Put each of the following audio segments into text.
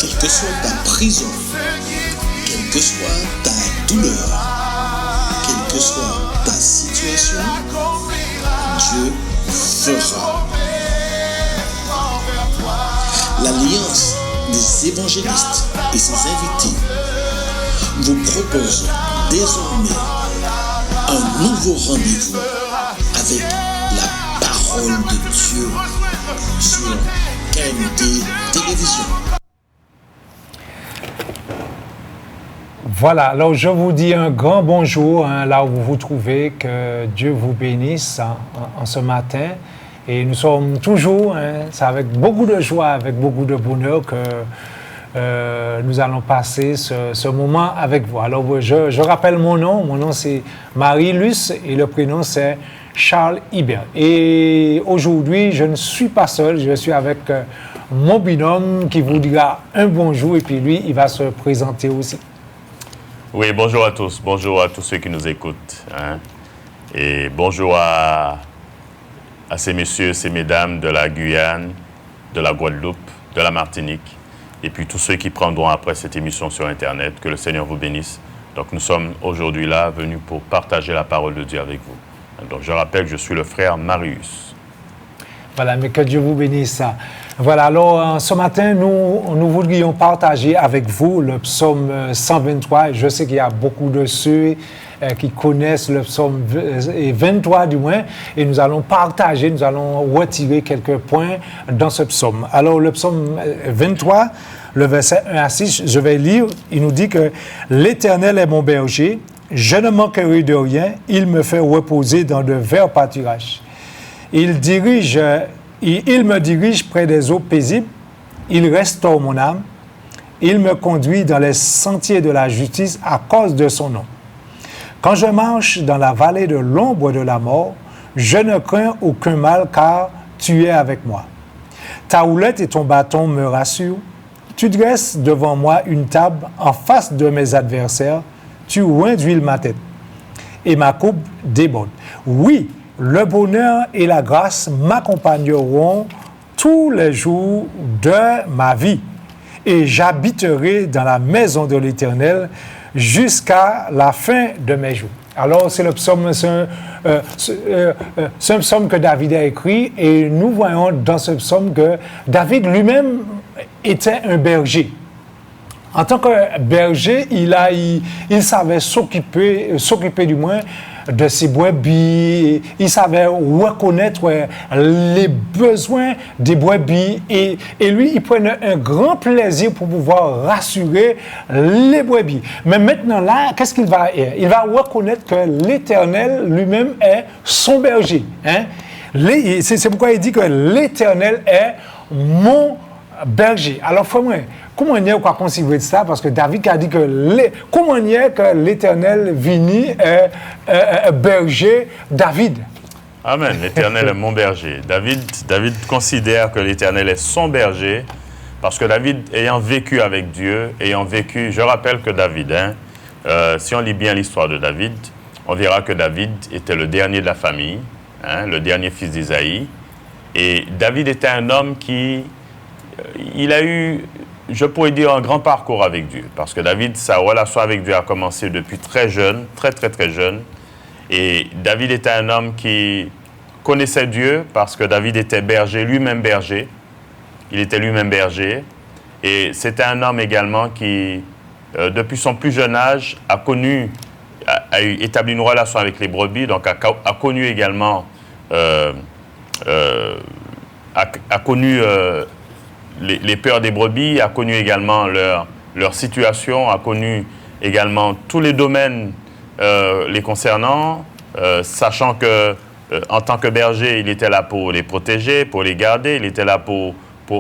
Quelle que soit ta prison, quelle que soit ta douleur, quelle que soit ta situation, Dieu fera. L'Alliance des évangélistes et ses invités vous propose désormais un nouveau rendez-vous avec la parole de Dieu sur KMT Télévision. Voilà, alors je vous dis un grand bonjour là où vous vous trouvez, que Dieu vous bénisse en ce matin. Et nous sommes toujours, c'est avec beaucoup de joie, avec beaucoup de bonheur que nous allons passer ce moment avec vous. Alors je rappelle mon nom c'est Marie-Luce et le prénom c'est Charles Hibert. Et aujourd'hui, je ne suis pas seul, je suis avec mon binôme qui vous dira un bonjour et puis lui, il va se présenter aussi. Oui, bonjour à tous ceux qui nous écoutent. Et bonjour à ces messieurs, ces mesdames de la Guyane, de la Guadeloupe, de la Martinique, et puis tous ceux qui prendront après cette émission sur Internet. Que le Seigneur vous bénisse. Donc nous sommes aujourd'hui là, venus pour partager la parole de Dieu avec vous. Donc je rappelle que je suis le frère Marius. Voilà, mais que Dieu vous bénisse. Voilà, alors ce matin, nous voudrions partager avec vous le psaume 123. Je sais qu'il y a beaucoup de ceux qui connaissent le psaume 23 du moins, et nous allons partager, nous allons retirer quelques points dans ce psaume. Alors le psaume 23, le verset 1 à 6, je vais lire, il nous dit que « L'Éternel est mon berger, je ne manquerai de rien, il me fait reposer dans de verts pâturages. Il me dirige près des eaux paisibles, il restaure mon âme, il me conduit dans les sentiers de la justice à cause de son nom. Quand je marche dans la vallée de l'ombre de la mort, je ne crains aucun mal car tu es avec moi. Ta houlette et ton bâton me rassurent. Tu dresses devant moi une table en face de mes adversaires. Tu oins d'huile ma tête et ma coupe déborde. Oui, le bonheur et la grâce m'accompagneront tous les jours de ma vie et j'habiterai dans la maison de l'Éternel jusqu'à la fin de mes jours. Alors, c'est le psaume, c'est un psaume que David a écrit et nous voyons dans ce psaume que David lui-même était un berger. En tant que berger, il savait s'occuper du moins de ses brebis, il savait reconnaître les besoins des brebis et lui, il prenait un grand plaisir pour pouvoir rassurer les brebis. Mais maintenant là, qu'est-ce qu'il va faire? Il va reconnaître que l'Éternel lui-même est son berger. C'est pourquoi il dit que l'Éternel est mon berger. Alors, comment on est quoi considérer ça? Parce que David a dit que comment on est que l'Éternel vini est berger David. Amen. L'Éternel est mon berger. David considère que l'Éternel est son berger parce que David, ayant vécu avec Dieu, je rappelle que David, si on lit bien l'histoire de David, on verra que David était le dernier de la famille, le dernier fils d'Isaïe. Et David était un homme il a eu, je pourrais dire, un grand parcours avec Dieu. Parce que David, sa relation avec Dieu a commencé depuis très jeune, très jeune. Et David était un homme qui connaissait Dieu parce que David était berger, lui-même berger. Il était lui-même berger. Et c'était un homme également qui, depuis son plus jeune âge, a établi une relation avec les brebis, donc a connu également, les peurs des brebis, a connu également leur situation, a connu également tous les domaines les concernant, sachant que en tant que berger, il était là pour les protéger, pour les garder, il était là pour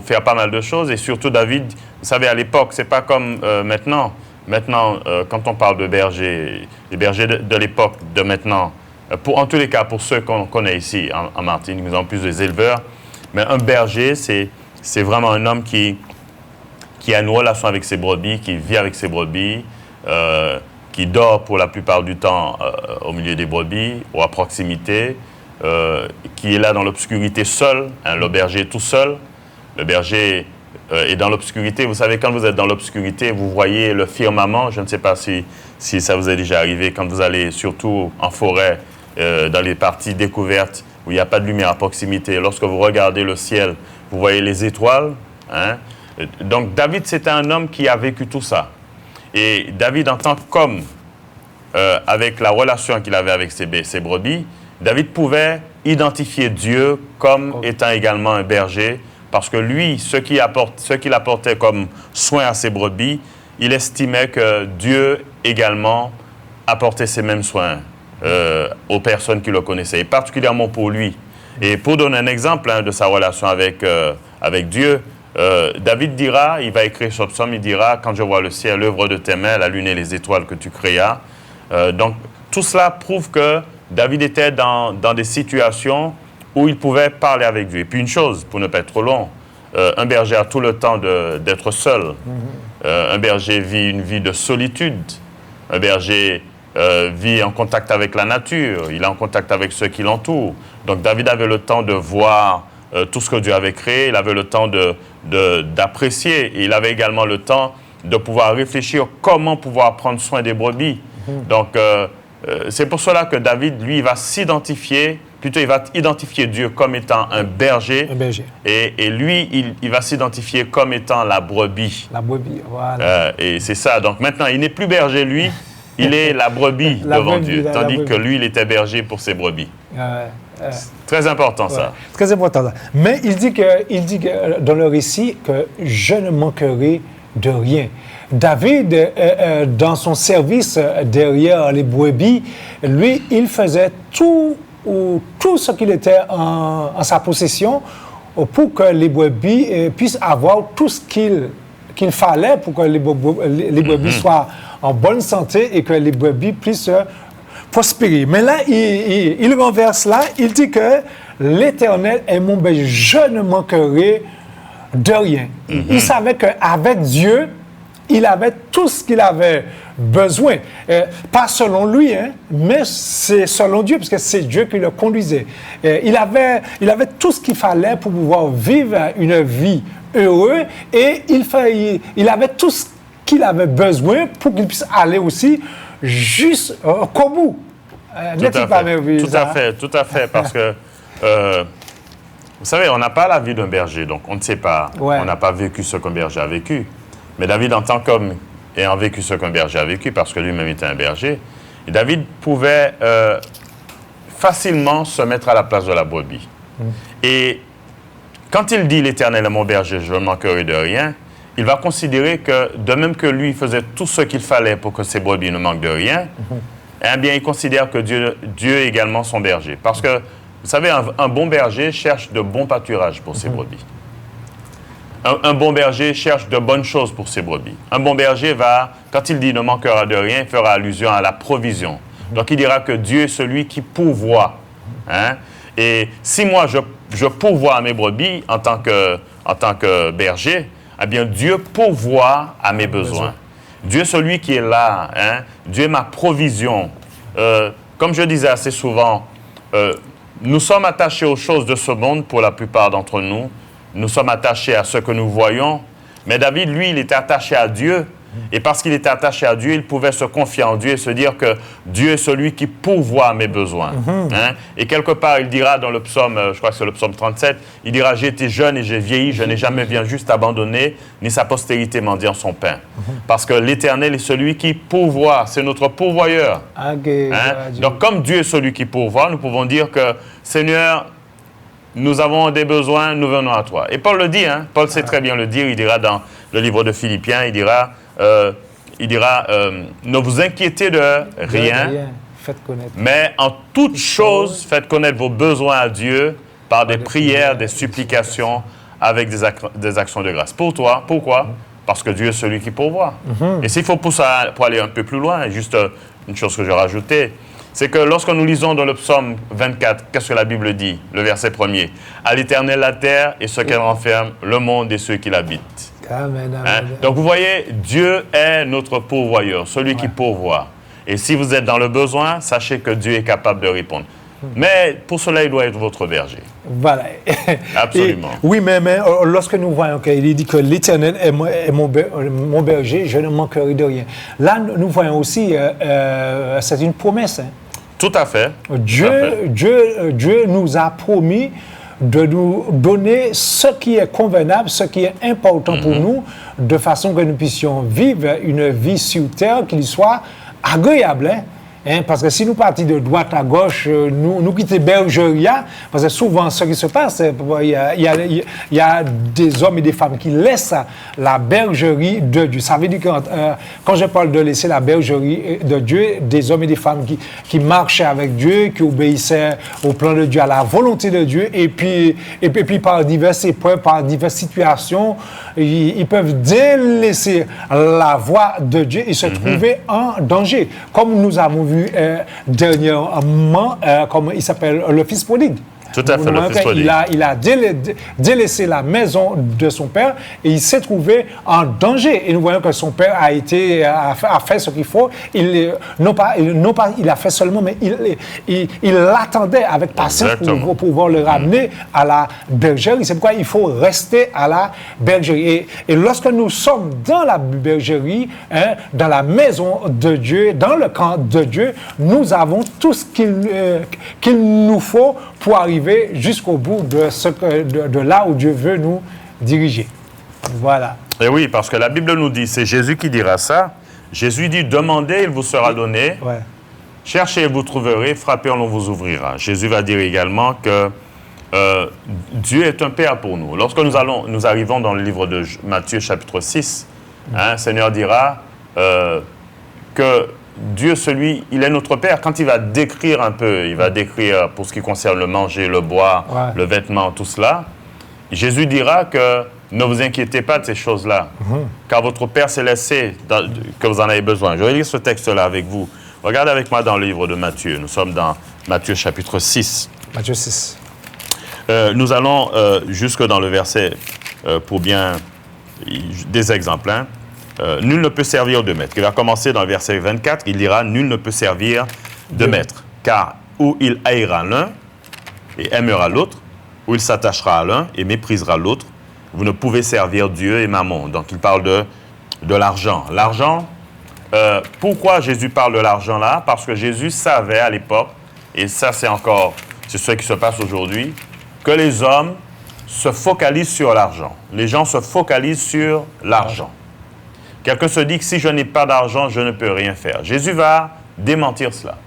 faire pas mal de choses. Et surtout, David, vous savez, à l'époque, c'est pas comme maintenant. Maintenant, quand on parle de bergers, les bergers de l'époque, de maintenant, en tous les cas, pour ceux qu'on connaît ici en Martinique, nous avons plus des éleveurs, mais un berger, c'est vraiment un homme qui a une relation avec ses brebis, qui vit avec ses brebis, qui dort pour la plupart du temps au milieu des brebis ou à proximité, qui est là dans l'obscurité seul, le berger tout seul. Le berger est dans l'obscurité. Vous savez, quand vous êtes dans l'obscurité, vous voyez le firmament. Je ne sais pas si ça vous est déjà arrivé, quand vous allez surtout en forêt, dans les parties découvertes, où il n'y a pas de lumière à proximité. Lorsque vous regardez le ciel, vous voyez les étoiles. Hein? Donc, David, c'était un homme qui a vécu tout ça. Et David, en tant qu'homme, avec la relation qu'il avait avec ses brebis, David pouvait identifier Dieu comme étant également un berger, parce que lui, ce qu'il apportait comme soin à ses brebis, il estimait que Dieu également apportait ces mêmes soins aux personnes qui le connaissaient, et particulièrement pour lui. Et pour donner un exemple de sa relation avec Dieu, David dira, il va écrire ce psaume, il dira « Quand je vois le ciel, l'œuvre de tes mains, la lune et les étoiles que tu créas ». Donc, tout cela prouve que David était dans des situations où il pouvait parler avec Dieu. Et puis une chose, pour ne pas être trop long, un berger a tout le temps d'être seul. Un berger vit une vie de solitude. Un berger vit en contact avec la nature. Il est en contact avec ceux qui l'entourent. Donc David avait le temps de voir tout ce que Dieu avait créé. Il avait le temps d'apprécier. Et il avait également le temps de pouvoir réfléchir comment pouvoir prendre soin des brebis. Donc, c'est pour cela que David, lui, va identifier Dieu comme étant un berger. Un berger. Et lui, il va s'identifier comme étant la brebis. La brebis, voilà. Et c'est ça. Donc maintenant, il n'est plus berger, lui. Il est la brebis devant Dieu. Tandis que lui, il était berger pour ses brebis. Très important, ça. Très important. Mais il dit que dans le récit que je ne manquerai de rien. David, dans son service derrière les brebis, lui, il faisait tout ce qu'il était en sa possession pour que les brebis puissent avoir tout ce qu'il fallait pour que les brebis soient en bonne santé et que les brebis puissent prospérer. Mais là, il renverse là, il dit que l'Éternel est mon berger, je ne manquerai de rien. Il savait qu'avec Dieu, il avait tout ce qu'il avait besoin. Pas selon lui, hein, mais c'est selon Dieu, parce que c'est Dieu qui le conduisait. Il avait tout ce qu'il fallait pour pouvoir vivre une vie heureuse, et il avait tout ce qu'il avait besoin pour qu'il puisse aller aussi jusqu'au bout. Tout à fait, parce que vous savez, on n'a pas la vie d'un berger, donc on ne sait pas, on n'a pas vécu ce qu'un berger a vécu. Mais David, en tant qu'homme, ayant vécu ce qu'un berger a vécu, parce que lui-même était un berger, David pouvait facilement se mettre à la place de la brebis. Et quand il dit « L'Éternel est mon berger, je ne manquerai de rien », il va considérer que, de même que lui faisait tout ce qu'il fallait pour que ses brebis ne manquent de rien, eh bien, il considère que Dieu est également son berger. Parce que, vous savez, un bon berger cherche de bons pâturages pour ses brebis. Un bon berger cherche de bonnes choses pour ses brebis. Un bon berger va, quand il dit « ne manquera de rien », il fera allusion à la provision. Donc, il dira que Dieu est celui qui pourvoit. Hein? Et si moi, je pourvois à mes brebis en tant que berger, eh bien, Dieu pourvoit à mes besoins. Dieu est celui qui est là. Hein? Dieu est ma provision. Comme je disais assez souvent, nous sommes attachés aux choses de ce monde pour la plupart d'entre nous. Nous sommes attachés à ce que nous voyons. Mais David, lui, il était attaché à Dieu. Et parce qu'il était attaché à Dieu, il pouvait se confier en Dieu et se dire que Dieu est celui qui pourvoit à mes besoins. Hein? Et quelque part, il dira dans le psaume, je crois que c'est le psaume 37, il dira « J'ai été jeune et j'ai vieilli, je n'ai jamais bien juste abandonné, ni sa postérité mendiant son pain. » Parce que l'Éternel est celui qui pourvoit, c'est notre pourvoyeur. Hein? Donc, comme Dieu est celui qui pourvoit, nous pouvons dire que « Seigneur, nous avons des besoins, nous venons à toi. » Et Paul le dit, hein? Paul sait très bien le dire, il dira dans le livre de Philippiens, il dira ne vous inquiétez de rien, mais en toute chose, faites connaître vos besoins à Dieu par des prières, des supplications, avec des actions de grâce. Pour toi, pourquoi? Parce que Dieu est celui qui pourvoit. Et s'il faut pour aller un peu plus loin, juste une chose que je rajoutais, c'est que lorsque nous lisons dans le psaume 24, qu'est-ce que la Bible dit? Le verset 1er. « À l'Éternel la terre et ce qu'elle renferme, le monde et ceux qui l'habitent. » Amen, amen. Hein? Donc vous voyez, Dieu est notre pourvoyeur, celui qui pourvoit. Et si vous êtes dans le besoin, sachez que Dieu est capable de répondre. Mais pour cela, il doit être votre berger. Voilà. Absolument. Et, oui, mais lorsque nous voyons qu'il dit que l'Éternel est mon berger, je ne manquerai de rien. Là, nous voyons aussi, c'est une promesse. Hein. Tout à fait. Dieu nous a promis de nous donner ce qui est convenable, ce qui est important pour nous, de façon que nous puissions vivre une vie sur terre qui soit agréable. Hein? Hein, parce que si nous partons de droite à gauche, nous quittons bergerie, parce que souvent ce qui se passe, il y a des hommes et des femmes qui laissent la bergerie de Dieu. Ça veut dire que quand je parle de laisser la bergerie de Dieu, des hommes et des femmes qui marchaient avec Dieu, qui obéissaient au plan de Dieu, à la volonté de Dieu, et puis par diverses épreuves, par diverses situations, ils peuvent délaisser la voie de Dieu et se trouver en danger. Comme nous avons vu dernièrement, comme il s'appelle, le fils prodigue. Tout à fait, le fils prodigue. Il a délaissé la maison de son père et il s'est trouvé en danger. Et nous voyons que son père a fait ce qu'il faut. Non pas, il a fait seulement, mais il l'attendait avec patience pour pouvoir le ramener à la bergerie. C'est pourquoi il faut rester à la bergerie. Et lorsque nous sommes dans la bergerie, hein, dans la maison de Dieu, dans le camp de Dieu, nous avons tout ce qu'il nous faut pour arriver jusqu'au bout de là où Dieu veut nous diriger. Voilà. Et oui, parce que la Bible nous dit, c'est Jésus qui dira ça. Jésus dit, demandez, il vous sera donné. Ouais. Cherchez, vous trouverez. Frappez, on vous ouvrira. Jésus va dire également que Dieu est un Père pour nous. Lorsque nous arrivons dans le livre de Matthieu, chapitre 6, hein, Seigneur dira que Dieu, il est notre Père. Quand il va décrire un peu, il va décrire pour ce qui concerne le manger, le boire, le vêtement, tout cela, Jésus dira que ne vous inquiétez pas de ces choses-là, car votre Père céleste sait que vous en avez besoin. Je vais lire ce texte-là avec vous. Regardez avec moi dans le livre de Matthieu. Nous sommes dans Matthieu chapitre 6. Matthieu 6. Nous allons jusque dans le verset pour bien des exemples. Hein. Nul ne peut servir de maître. Il va commencer dans le verset 24, il dira « Nul ne peut servir de maître, car ou il haïra l'un et aimera l'autre, ou il s'attachera à l'un et méprisera l'autre. Vous ne pouvez servir Dieu et Mammon. » Donc il parle de l'argent. L'argent, pourquoi Jésus parle de l'argent là? Parce que Jésus savait à l'époque, et ça c'est ce qui se passe aujourd'hui, que les hommes se focalisent sur l'argent. Les gens se focalisent sur l'argent. Quelqu'un se dit que si je n'ai pas d'argent, je ne peux rien faire. Jésus va démentir cela.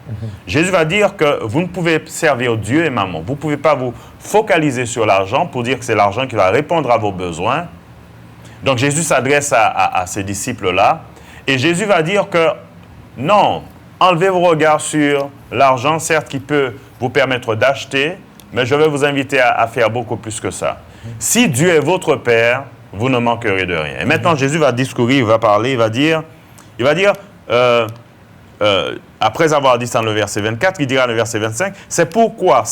Jésus va dire que vous ne pouvez servir Dieu et Mammon. Vous ne pouvez pas vous focaliser sur l'argent pour dire que c'est l'argent qui va répondre à vos besoins. Donc Jésus s'adresse à ces disciples-là. Et Jésus va dire que non, enlevez vos regards sur l'argent, certes qui peut vous permettre d'acheter, mais je vais vous inviter à faire beaucoup plus que ça. Si Dieu est votre Père, vous ne manquerez de rien. Et maintenant, Jésus va discourir, il va parler, il va dire, après avoir dit ça dans le verset 24, il dira dans le verset 25, c'est pourquoi,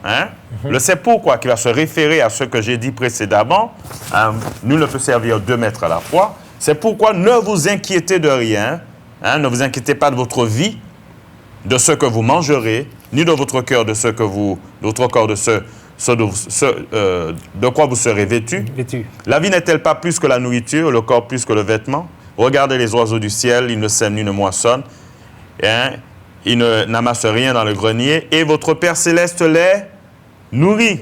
hein? Le c'est pourquoi qui va se référer à ce que j'ai dit précédemment, hein, nul ne peut servir deux maîtres à la fois, c'est pourquoi ne vous inquiétez de rien, hein, ne vous inquiétez pas de votre vie, de ce que vous mangerez, ni de votre cœur, de votre corps, de quoi vous serez vêtus. La vie n'est-elle pas plus que la nourriture, le corps plus que le vêtement? Regardez les oiseaux du ciel, ils ne sèment ni ne moissonnent, hein? Ils n'amassent rien dans le grenier, et votre Père céleste les nourrit.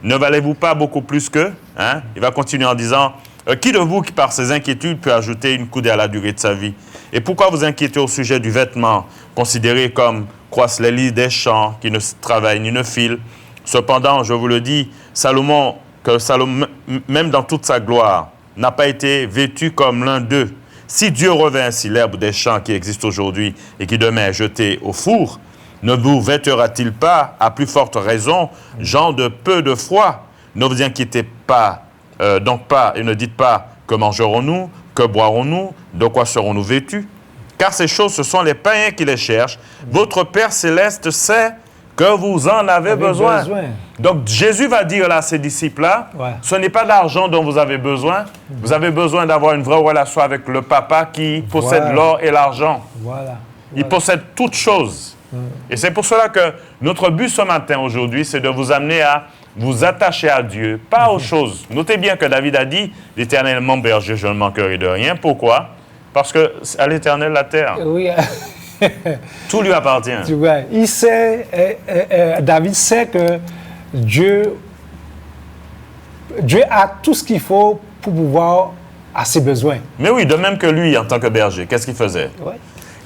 Ne valez-vous pas beaucoup plus qu'eux? Hein? Il va continuer en disant, qui de vous qui par ses inquiétudes peut ajouter une coudée à la durée de sa vie? Et pourquoi vous inquiétez au sujet du vêtement, considéré comme croissent les lys des champs, qui ne travaillent ni ne filent? Cependant, je vous le dis, Salomon, même dans toute sa gloire, n'a pas été vêtu comme l'un d'eux. Si Dieu revêt ainsi l'herbe des champs qui existe aujourd'hui et qui demain est jetée au four, ne vous vêtera-t-il pas, à plus forte raison, gens de peu de foi? Ne vous inquiétez pas, donc pas, et ne dites pas que mangerons-nous, que boirons-nous, de quoi serons-nous vêtus? Car ces choses, ce sont les païens qui les cherchent. Votre Père céleste sait que vous en avez besoin. Donc, Jésus va dire là à ses disciples-là, ce n'est pas l'argent dont vous avez besoin. Vous avez besoin d'avoir une vraie relation avec le Papa qui possède l'or et l'argent. Il possède toutes choses. Et c'est pour cela que notre but ce matin, aujourd'hui, c'est de vous amener à vous attacher à Dieu, pas aux choses. Notez bien que David a dit, « L'Éternel est mon berger, je ne manquerai de rien. » Pourquoi? Parce que à l'Éternel, la terre. Oui. Tout lui appartient. Tu vois, il sait, David sait que Dieu a tout ce qu'il faut pour pouvoir à ses besoins. Mais oui, de même que lui, en tant que berger, qu'est-ce qu'il faisait? Ouais.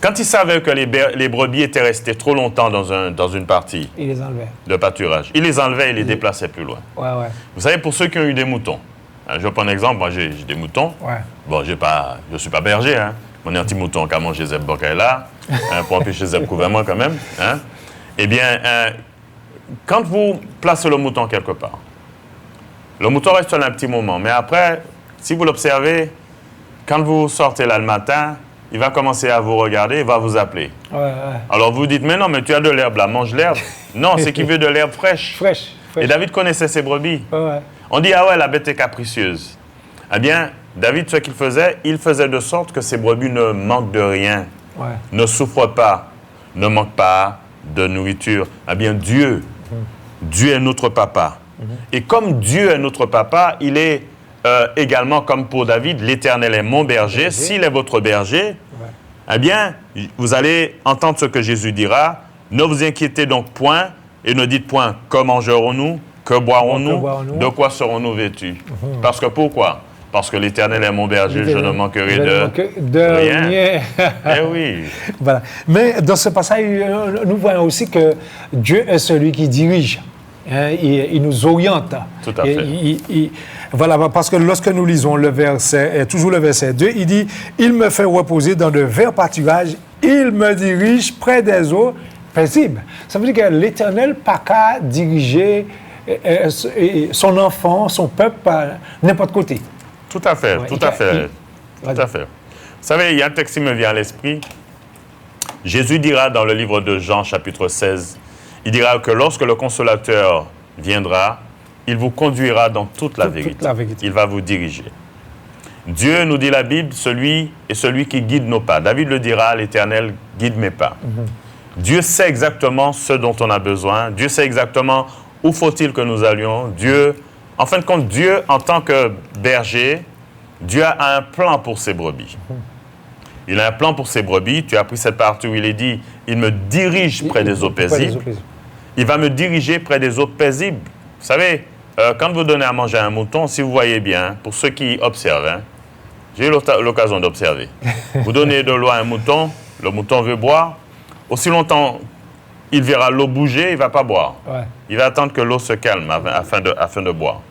Quand il savait que les brebis étaient restées trop longtemps dans une partie Il les enlevait. de pâturage, il les enlevait et les déplaçait plus loin. Ouais. Vous savez, pour ceux qui ont eu des moutons, hein, je vais prendre un exemple, moi j'ai des moutons. Ouais. Bon, je ne suis pas berger, hein. Mon anti-mouton qui a mangé Zeb Bokaila, pour empêcher Zeb Gouvernement quand même. Hein. Eh bien, quand vous placez le mouton quelque part, le mouton reste là un petit moment, mais après, si vous l'observez, quand vous sortez là le matin, il va commencer à vous regarder, il va vous appeler. Ouais. Alors vous dites, mais non, mais tu as de l'herbe là, mange l'herbe. Non, c'est qu'il veut de l'herbe fraîche. Fraîche. Et David connaissait ses brebis. Ouais. On dit, ah ouais, la bête est capricieuse. Eh bien, David, ce qu'il faisait, il faisait de sorte que ses brebis ne manquent de rien, ne souffrent pas, ne manquent pas de nourriture. Eh bien, Dieu est notre papa. Et comme Dieu est notre papa, il est également, comme pour David, l'Éternel est mon berger. S'il est votre berger, eh bien, vous allez entendre ce que Jésus dira. Ne vous inquiétez donc point et ne dites point que mangerons-nous, que boirons-nous, de quoi serons-nous vêtus. Parce que pourquoi? Parce que l'Éternel est mon berger, je ne manquerai de rien. Eh oui. Voilà. Mais dans ce passage, nous voyons aussi que Dieu est celui qui dirige. Hein, il nous oriente. Tout à fait. Voilà, parce que lorsque nous lisons le verset, toujours le verset 2, il dit « Il me fait reposer dans de verts pâturages, il me dirige près des eaux paisibles. » Ça veut dire que l'Éternel n'a qu'à diriger son enfant, son peuple, à n'importe côté. Tout à fait, tout à fait. Vous savez, il y a un texte qui me vient à l'esprit. Jésus dira dans le livre de Jean, chapitre 16, il dira que lorsque le Consolateur viendra, il vous conduira dans toute la vérité. Il va vous diriger. Dieu, nous dit la Bible, celui qui guide nos pas. David le dira, l'Éternel guide mes pas. Dieu sait exactement ce dont on a besoin. Dieu sait exactement où faut-il que nous allions. Dieu, en fin de compte, Dieu, en tant que berger, Dieu a un plan pour ses brebis. Il a un plan pour ses brebis. Tu as pris cette partie où il est dit, il me dirige près des eaux paisibles. Il va me diriger près des eaux paisibles. Vous savez, quand vous donnez à manger à un mouton, si vous voyez bien, pour ceux qui observent, hein, j'ai eu l'occasion d'observer. Vous donnez de l'eau à un mouton, le mouton veut boire. Aussi longtemps il verra l'eau bouger, il ne va pas boire. Il va attendre que l'eau se calme afin de boire.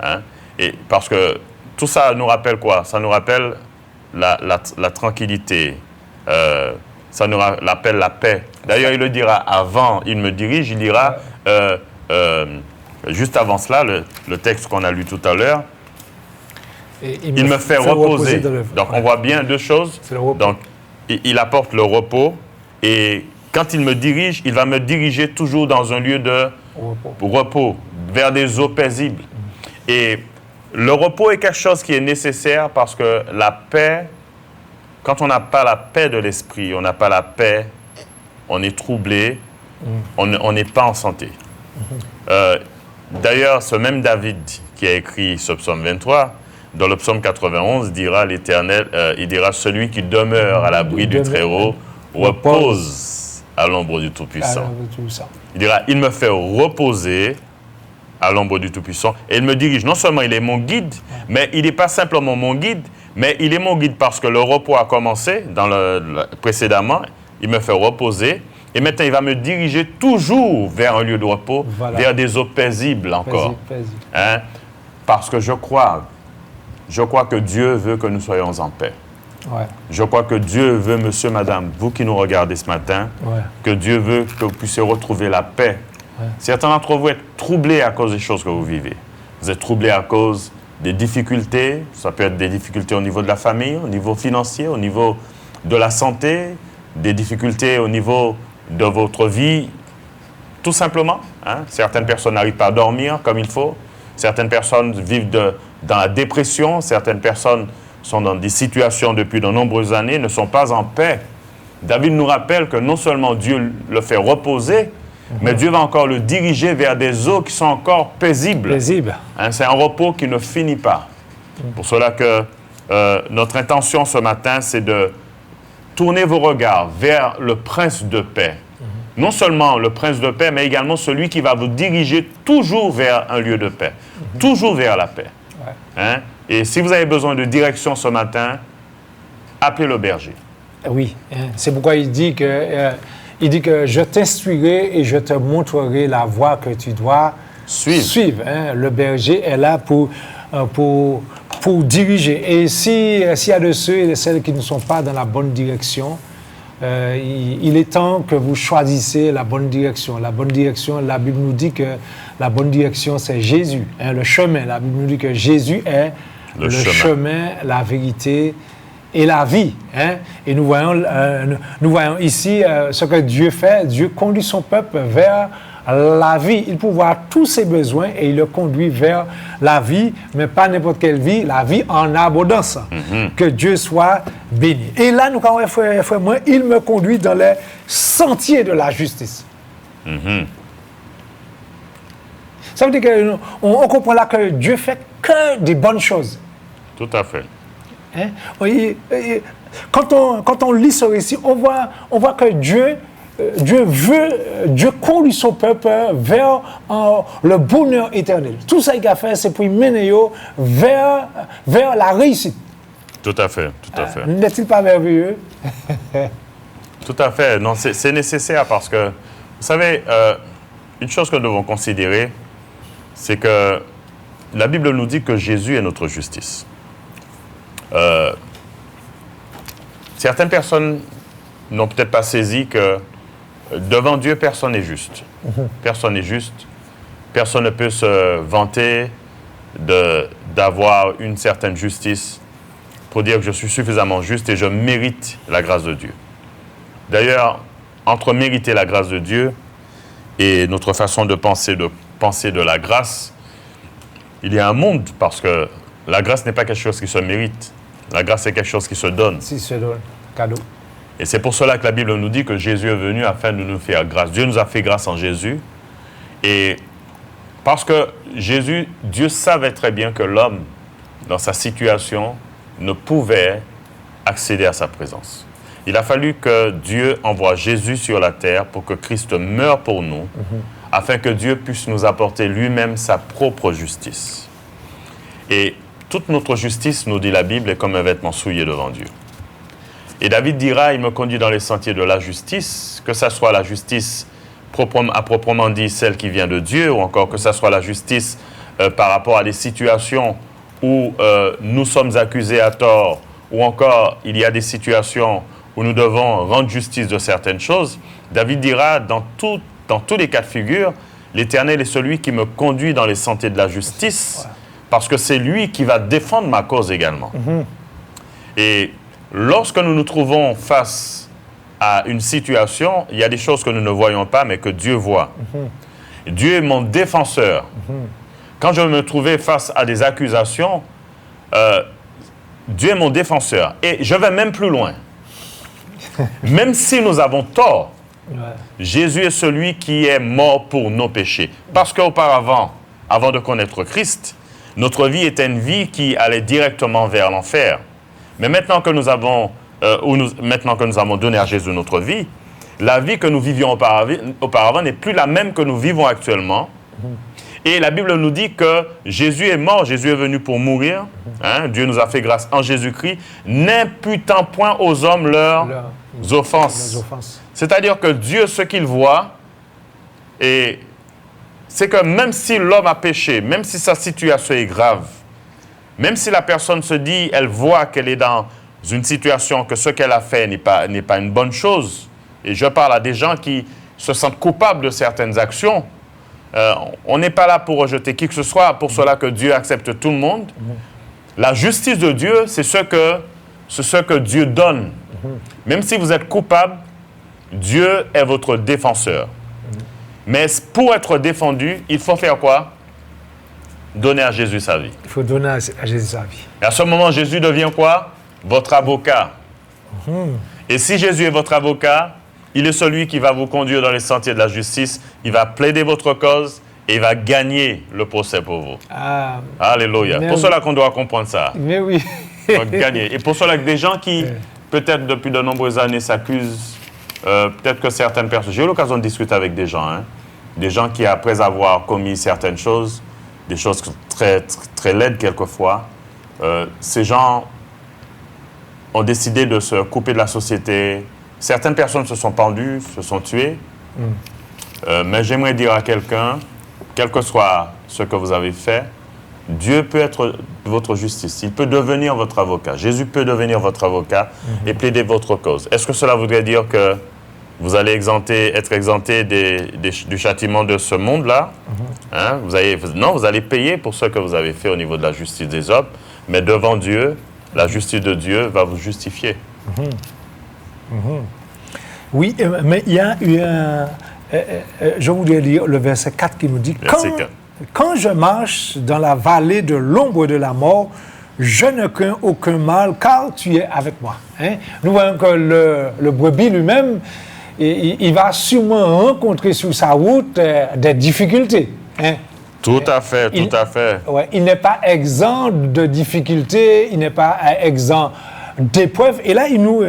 Hein? Et parce que tout ça nous rappelle quoi? Ça nous rappelle la tranquillité. Ça nous rappelle la paix. D'ailleurs, il le dira avant, il me dirige, il dira, juste avant cela, le texte qu'on a lu tout à l'heure, il me fait reposer. Donc, on voit bien deux choses. Donc, il apporte le repos et quand il me dirige, il va me diriger toujours dans un lieu de repos vers des eaux paisibles. Et le repos est quelque chose qui est nécessaire parce que la paix, quand on n'a pas la paix de l'esprit, on n'a pas la paix, on est troublé, on n'est pas en santé. D'ailleurs, ce même David qui a écrit ce psaume 23, dans le psaume 91, dira l'Éternel, il dira celui qui demeure à l'abri du Très-Haut repose à l'ombre du Tout-Puissant. Il dira, il me fait reposer à l'ombre du Tout-Puissant. Et il me dirige, non seulement il est mon guide, mais il n'est pas simplement mon guide, mais il est mon guide parce que le repos a commencé précédemment. Il me fait reposer. Et maintenant, il va me diriger toujours vers un lieu de repos, vers des eaux paisibles encore. Hein? Parce que je crois que Dieu veut que nous soyons en paix. Je crois que Dieu veut, monsieur, madame, vous qui nous regardez ce matin, que Dieu veut que vous puissiez retrouver la paix. Certains d'entre vous êtes troublés à cause des choses que vous vivez. Vous êtes troublés à cause des difficultés. Ça peut être des difficultés au niveau de la famille, au niveau financier, au niveau de la santé, des difficultés au niveau de votre vie, tout simplement. Hein? Certaines personnes n'arrivent pas à dormir comme il faut. Certaines personnes vivent dans la dépression. Certaines personnes sont dans des situations depuis de nombreuses années, ne sont pas en paix. David nous rappelle que non seulement Dieu le fait reposer, mais Dieu va encore le diriger vers des eaux qui sont encore paisibles. Hein, c'est un repos qui ne finit pas. Pour cela que notre intention ce matin, c'est de tourner vos regards vers le Prince de paix. Non seulement le Prince de paix, mais également celui qui va vous diriger toujours vers un lieu de paix. Toujours vers la paix. Hein? Et si vous avez besoin de direction ce matin, appelez le berger. Oui, hein, c'est pourquoi il dit que je t'instruirai et je te montrerai la voie que tu dois suivre. Hein. Le berger est là pour diriger. Et s'il y a de ceux et de celles qui ne sont pas dans la bonne direction, il est temps que vous choisissez la bonne direction. La bonne direction, la Bible nous dit que la bonne direction, c'est Jésus, hein, le chemin. La Bible nous dit que Jésus est le chemin, la vérité et la vie. Hein? Et nous voyons ici ce que Dieu fait. Dieu conduit son peuple vers la vie. Il pourvoit tous ses besoins et il le conduit vers la vie, mais pas n'importe quelle vie, la vie en abondance. Que Dieu soit béni. Et là, nous, quand frère, moi, il me conduit dans les sentiers de la justice. Ça veut dire qu'on comprend là que Dieu fait que des bonnes choses. Tout à fait. Hein? Quand on lit ce récit, on voit que Dieu conduit son peuple vers le bonheur éternel. Tout ça qu'il a fait, c'est pour mener vers la réussite. Tout à fait, tout à fait. N'est-il pas merveilleux? Tout à fait. Non, c'est nécessaire parce que, vous savez, une chose que nous devons considérer, c'est que la Bible nous dit que Jésus est notre justice. Certaines personnes n'ont peut-être pas saisi que devant Dieu, personne n'est juste. Personne n'est juste. Personne ne peut se vanter d'avoir une certaine justice pour dire que je suis suffisamment juste et je mérite la grâce de Dieu. D'ailleurs, entre mériter la grâce de Dieu et notre façon de penser de la grâce, il y a un monde parce que la grâce n'est pas quelque chose qui se mérite. La grâce, c'est quelque chose qui se donne. Si se donne, cadeau. Et c'est pour cela que la Bible nous dit que Jésus est venu afin de nous faire grâce. Dieu nous a fait grâce en Jésus. Et parce que Dieu savait très bien que l'homme, dans sa situation, ne pouvait accéder à sa présence. Il a fallu que Dieu envoie Jésus sur la terre pour que Christ meure pour nous, afin que Dieu puisse nous apporter lui-même sa propre justice. Et toute notre justice, nous dit la Bible, est comme un vêtement souillé devant Dieu. Et David dira, il me conduit dans les sentiers de la justice, que ce soit la justice à proprement dit celle qui vient de Dieu, ou encore que ce soit la justice par rapport à des situations où nous sommes accusés à tort, ou encore il y a des situations où nous devons rendre justice de certaines choses. David dira, dans tous les cas de figure, l'Éternel est celui qui me conduit dans les sentiers de la justice, parce que c'est lui qui va défendre ma cause également. Et lorsque nous nous trouvons face à une situation, il y a des choses que nous ne voyons pas, mais que Dieu voit. Dieu est mon défenseur. Quand je me trouvais face à des accusations, Dieu est mon défenseur. Et je vais même plus loin. Même si nous avons tort, Jésus est celui qui est mort pour nos péchés. Parce qu'auparavant, avant de connaître Christ, notre vie était une vie qui allait directement vers l'enfer. Mais maintenant que nous avons donné à Jésus notre vie, la vie que nous vivions auparavant n'est plus la même que nous vivons actuellement. Et la Bible nous dit que Jésus est mort, Jésus est venu pour mourir. Hein, Dieu nous a fait grâce en Jésus-Christ, n'imputant point aux hommes leurs offenses. C'est-à-dire que Dieu, ce qu'il voit, c'est que même si l'homme a péché, même si sa situation est grave, même si la personne se dit, elle voit qu'elle est dans une situation que ce qu'elle a fait n'est pas une bonne chose, et je parle à des gens qui se sentent coupables de certaines actions, on n'est pas là pour rejeter qui que ce soit, pour cela que Dieu accepte tout le monde. La justice de Dieu, c'est ce que Dieu donne. Même si vous êtes coupable, Dieu est votre défenseur. Mais pour être défendu, il faut faire quoi? Donner à Jésus sa vie. Il faut donner à Jésus sa vie. Et à ce moment, Jésus devient quoi? Votre avocat. Et si Jésus est votre avocat, il est celui qui va vous conduire dans les sentiers de la justice, il va plaider votre cause et il va gagner le procès pour vous. Alléluia. Pour cela qu'on doit comprendre ça. Mais oui. Il va gagner. Et pour cela que des gens qui, peut-être depuis de nombreuses années, s'accusent, peut-être que certaines personnes... J'ai eu l'occasion de discuter avec des gens qui, après avoir commis certaines choses, des choses très, très laides quelquefois, ces gens ont décidé de se couper de la société. Certaines personnes se sont pendues, se sont tuées. Mais j'aimerais dire à quelqu'un, quel que soit ce que vous avez fait, Dieu peut être votre justice. Il peut devenir votre avocat. Jésus peut devenir votre avocat et plaider votre cause. Est-ce que cela voudrait dire que vous allez être exempté du châtiment de ce monde-là? Hein? Non, vous allez payer pour ce que vous avez fait au niveau de la justice des hommes, mais devant Dieu, la justice de Dieu va vous justifier. Oui, mais il y a eu je voudrais lire le verset 4 qui nous dit « Quand je marche dans la vallée de l'ombre de la mort, je ne crains aucun mal, car tu es avec moi. » Nous voyons que le brebis lui-même, il va sûrement rencontrer sur sa route des difficultés. Tout à fait, tout à fait. Ouais, il n'est pas exempt de difficultés, il n'est pas exempt d'épreuves. Et là, il nous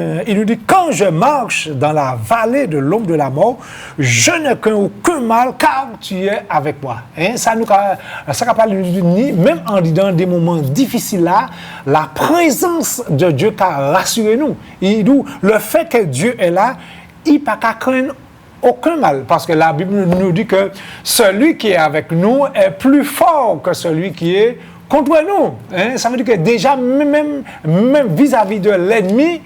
dit, quand je marche dans la vallée de l'ombre de la mort, je ne crains aucun mal, car tu es avec moi. Ça rappelle, même en disant des moments difficiles là, la présence de Dieu qui a rassuré nous. Le fait que Dieu est là, il n'y a pas qu'à craindre aucun mal, parce que la Bible nous dit que celui qui est avec nous est plus fort que celui qui est contre nous. Ça veut dire que déjà, même vis-à-vis de l'ennemi,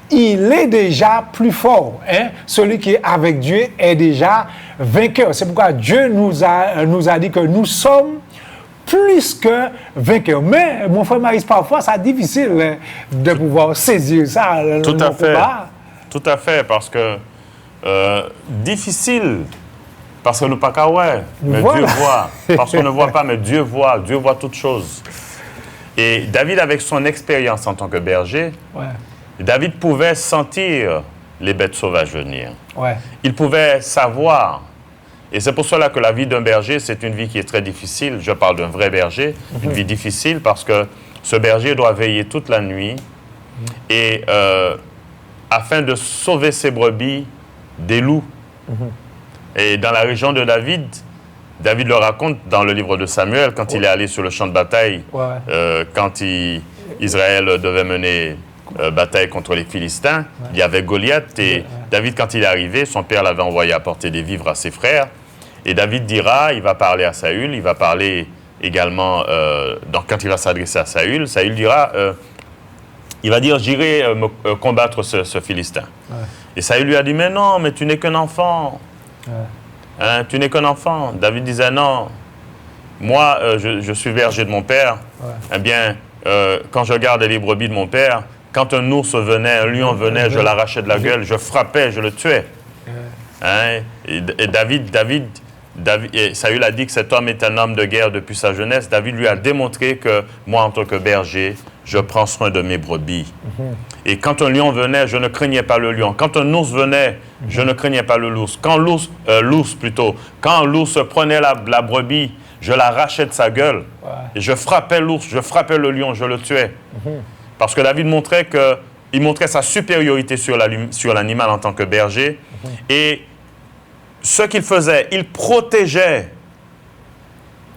il est déjà plus fort. Celui qui est avec Dieu est déjà vainqueur. C'est pourquoi Dieu nous a dit que nous sommes plus que vainqueurs. Mais, mon frère Maris, parfois, c'est difficile de pouvoir saisir ça. Tout à fait. Tout à fait, parce que difficile, parce que nous pas qu'à ouais, mais Dieu voit. Parce qu'on ne voit pas, mais Dieu voit toutes choses. Et David, avec son expérience en tant que berger, David pouvait sentir les bêtes sauvages venir. Il pouvait savoir. Et c'est pour cela que la vie d'un berger, c'est une vie qui est très difficile. Je parle d'un vrai berger, une vie difficile, parce que ce berger doit veiller toute la nuit et afin de sauver ses brebis des loups. Et dans la région de David, David le raconte dans le livre de Samuel, quand il est allé sur le champ de bataille, quand Israël devait mener bataille contre les Philistins, il y avait Goliath, et David, quand il est arrivé, son père l'avait envoyé apporter des vivres à ses frères, et David dira, il va parler à Saül, il va parler également, donc quand il va s'adresser à Saül, Saül dira, il va dire, j'irai combattre ce Philistin. Et Saül lui a dit, mais non, mais tu n'es qu'un enfant. Tu n'es qu'un enfant. David disait, non, moi, je suis berger de mon père. Eh bien, quand je garde les brebis de mon père, quand un ours venait, un lion venait, je l'arrachais de la gueule, je frappais, je le tuais. Et Saül a dit que cet homme est un homme de guerre depuis sa jeunesse. David lui a démontré que moi, en tant que berger, je prends soin de mes brebis. Et quand un lion venait, je ne craignais pas le lion. Quand un ours venait, je ne craignais pas l'ours. Quand l'ours prenait la brebis, je l'arrachais de sa gueule. Et je frappais l'ours, je frappais le lion, je le tuais. Parce que David montrait sa supériorité sur l'animal en tant que berger. Et ce qu'il faisait, il protégeait.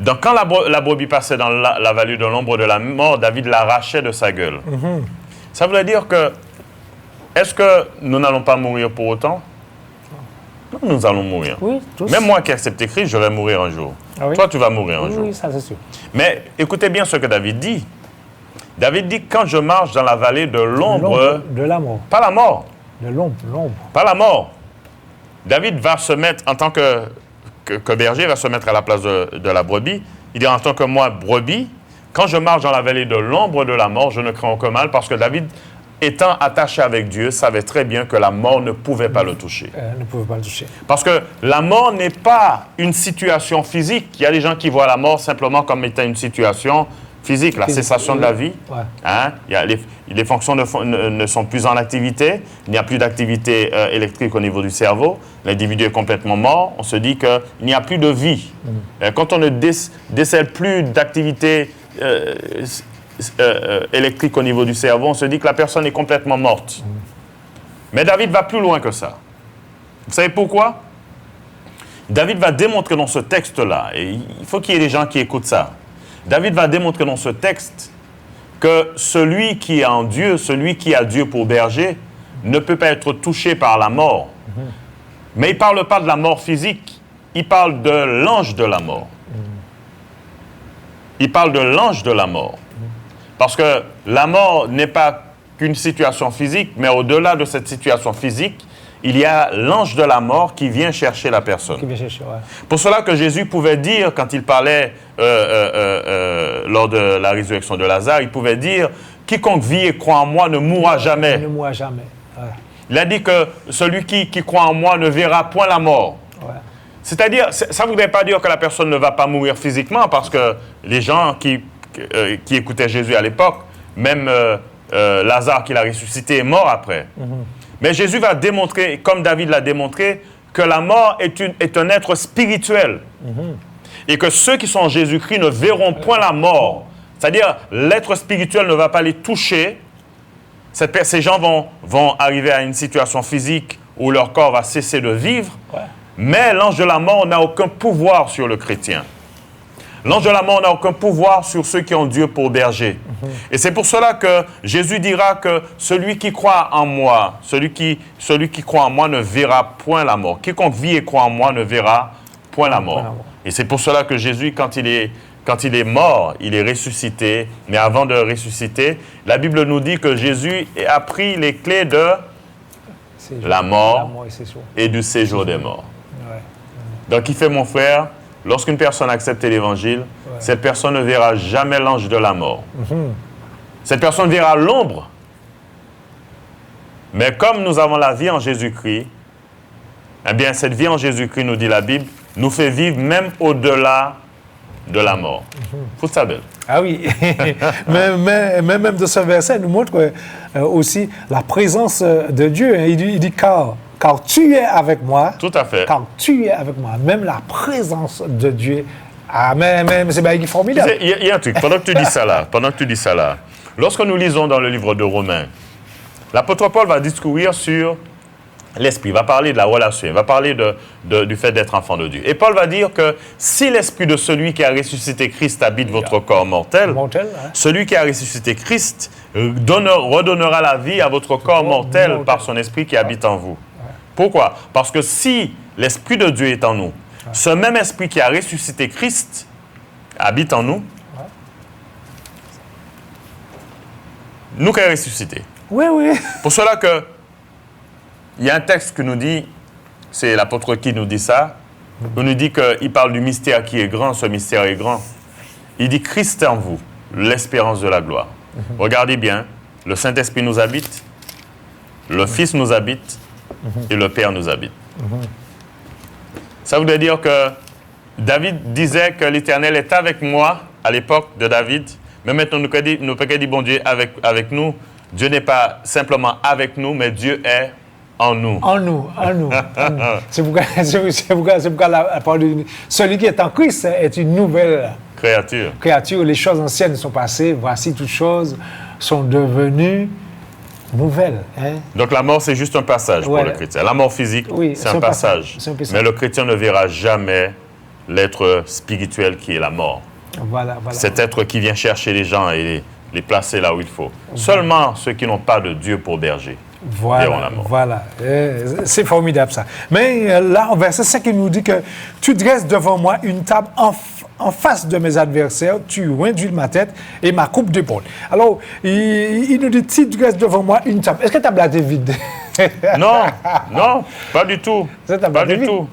Donc, quand la brebis passait dans la vallée de l'ombre de la mort, David l'arrachait de sa gueule. Ça voulait dire que, est-ce que nous n'allons pas mourir pour autant? Non, nous allons mourir. Oui, tous. Même moi qui ai accepté Christ, je vais mourir un jour. Toi, tu vas mourir un jour. Oui, ça c'est sûr. Mais écoutez bien ce que David dit. David dit, quand je marche dans la vallée de l'ombre... De la mort. Pas la mort. De l'ombre. Pas la mort. David va se mettre, en tant que berger, va se mettre à la place de la brebis. Il dit, en tant que moi, brebis, quand je marche dans la vallée de l'ombre de la mort, je ne crains aucun mal, parce que David, étant attaché avec Dieu, savait très bien que la mort ne pouvait pas le toucher. Ne pouvait pas le toucher. Parce que la mort n'est pas une situation physique. Il y a des gens qui voient la mort simplement comme étant une situation physique, la cessation de la vie. Ouais. Hein? Les fonctions ne sont plus en activité. Il n'y a plus d'activité électrique au niveau du cerveau. L'individu est complètement mort. On se dit qu'il n'y a plus de vie. Quand on ne décèle plus d'activité électrique au niveau du cerveau, on se dit que la personne est complètement morte. Mais David va plus loin que ça. Vous savez pourquoi? David va démontrer dans ce texte-là, et il faut qu'il y ait des gens qui écoutent ça. David va démontrer dans ce texte que celui qui est en Dieu, celui qui a Dieu pour berger, ne peut pas être touché par la mort. Mais il ne parle pas de la mort physique, il parle de l'ange de la mort. Il parle de l'ange de la mort. Parce que la mort n'est pas qu'une situation physique, mais au-delà de cette situation physique, il y a l'ange de la mort qui vient chercher la personne. Qui vient chercher, ouais. Pour cela que Jésus pouvait dire, quand il parlait lors de la résurrection de Lazare, il pouvait dire « Quiconque vit et croit en moi ne mourra jamais. » Ne mourra jamais. Ouais. Il a dit que celui qui croit en moi ne verra point la mort. Ouais. C'est-à-dire, ça ne voudrait pas dire que la personne ne va pas mourir physiquement, parce que les gens qui écoutaient Jésus à l'époque, même Lazare qui l'a ressuscité est mort après. Mais Jésus va démontrer, comme David l'a démontré, que la mort est un être spirituel. Et que ceux qui sont en Jésus-Christ ne verront point la mort. C'est-à-dire, l'être spirituel ne va pas les toucher. Ces gens vont arriver à une situation physique où leur corps va cesser de vivre. Ouais. Mais l'ange de la mort n'a aucun pouvoir sur le chrétien. L'ange de la mort n'a aucun pouvoir sur ceux qui ont Dieu pour berger. Et c'est pour cela que Jésus dira que celui qui croit en moi, celui qui croit en moi ne verra point la mort. Quiconque vit et croit en moi ne verra point la mort. Et c'est pour cela que Jésus, quand il est mort, il est ressuscité. Mais avant de ressusciter, la Bible nous dit que Jésus a pris les clés de la mort et du séjour des morts. Ouais. Donc, il fait, mon frère, lorsqu'une personne accepte l'Évangile, cette personne ne verra jamais l'ange de la mort. Cette personne verra l'ombre. Mais comme nous avons la vie en Jésus-Christ, eh bien, cette vie en Jésus-Christ, nous dit la Bible, nous fait vivre même au-delà de la mort. Faut ça belle. Ah oui, mais même de ce verset nous montre aussi la présence de Dieu. Il dit car tu es avec moi. Tout à fait. Car tu es avec moi. Même la présence de Dieu. Ah, mais c'est bien formidable. Il y a un truc, pendant que tu dis ça là, lorsque nous lisons dans le livre de Romains, l'apôtre Paul va discourir sur l'esprit, va parler de la relation, va parler du fait d'être enfant de Dieu. Et Paul va dire que si l'esprit de celui qui a ressuscité Christ habite votre corps mortel, celui qui a ressuscité Christ redonnera la vie à votre corps mortel par son esprit qui habite en vous. Pourquoi? Parce que si l'esprit de Dieu est en nous, ce même esprit qui a ressuscité Christ habite en nous, nous qui avons ressuscité. Oui. Pour cela que il y a un texte qui nous dit, c'est l'apôtre qui nous dit ça, il nous dit qu'il parle du mystère qui est grand, ce mystère est grand. Il dit Christ en vous, l'espérance de la gloire. Regardez bien, le Saint-Esprit nous habite, le Fils nous habite et le Père nous habite. Ça voudrait dire que David disait que l'Éternel est avec moi à l'époque de David, mais maintenant nous pouvons dire, bon Dieu avec nous. Dieu n'est pas simplement avec nous, mais Dieu est en nous. En nous. C'est pourquoi la parole de celui qui est en Christ est une nouvelle créature. Les choses anciennes sont passées, voici toutes choses sont devenues nouvelles. Hein? Donc la mort, c'est juste un passage pour le chrétien. La mort physique, c'est un passage. Mais le chrétien ne verra jamais l'être spirituel qui est la mort. Voilà. Cet être qui vient chercher les gens et les placer là où il faut. Seulement ceux qui n'ont pas de Dieu pour berger. Voilà. C'est formidable ça. Mais là, en verset 5, il nous dit que tu dresses devant moi une table en face de mes adversaires, tu induis ma tête et ma coupe d'épaule. Alors, il nous dit, tu dresses devant moi une table. Est-ce que ta table est vide? Non, pas du tout. Pas du tout.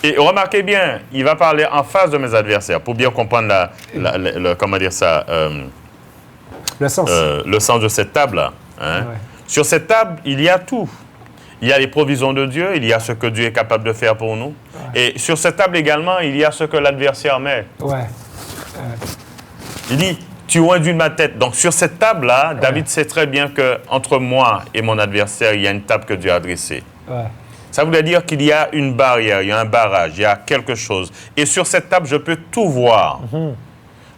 Et remarquez bien, il va parler en face de mes adversaires pour bien comprendre comment dire ça, le sens de cette table-là. Hein? Ouais. Sur cette table, il y a tout. Il y a les provisions de Dieu, il y a ce que Dieu est capable de faire pour nous. Ouais. Et sur cette table également, il y a ce que l'adversaire met. Il dit, tu oinduis ma tête. Donc, sur cette table-là, David sait très bien qu'entre moi et mon adversaire, il y a une table que Dieu a dressée. Ouais. Ça voudrait dire qu'il y a une barrière, il y a un barrage, il y a quelque chose. Et sur cette table, je peux tout voir.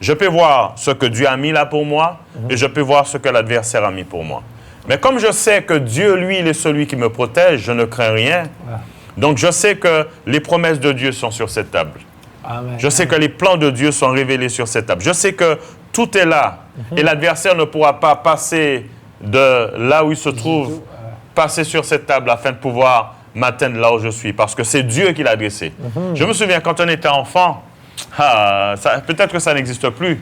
Je peux voir ce que Dieu a mis là pour moi et je peux voir ce que l'adversaire a mis pour moi. Mais comme je sais que Dieu, lui, il est celui qui me protège, je ne crains rien. Ouais. Donc, je sais que les promesses de Dieu sont sur cette table. Amen. Je sais que les plans de Dieu sont révélés sur cette table. Je sais que tout est là. Et l'adversaire ne pourra pas passer de là où il se trouve, passer sur cette table afin de pouvoir m'atteindre là où je suis. Parce que c'est Dieu qui l'a dressé. Je me souviens, quand on était enfant, peut-être que ça n'existe plus.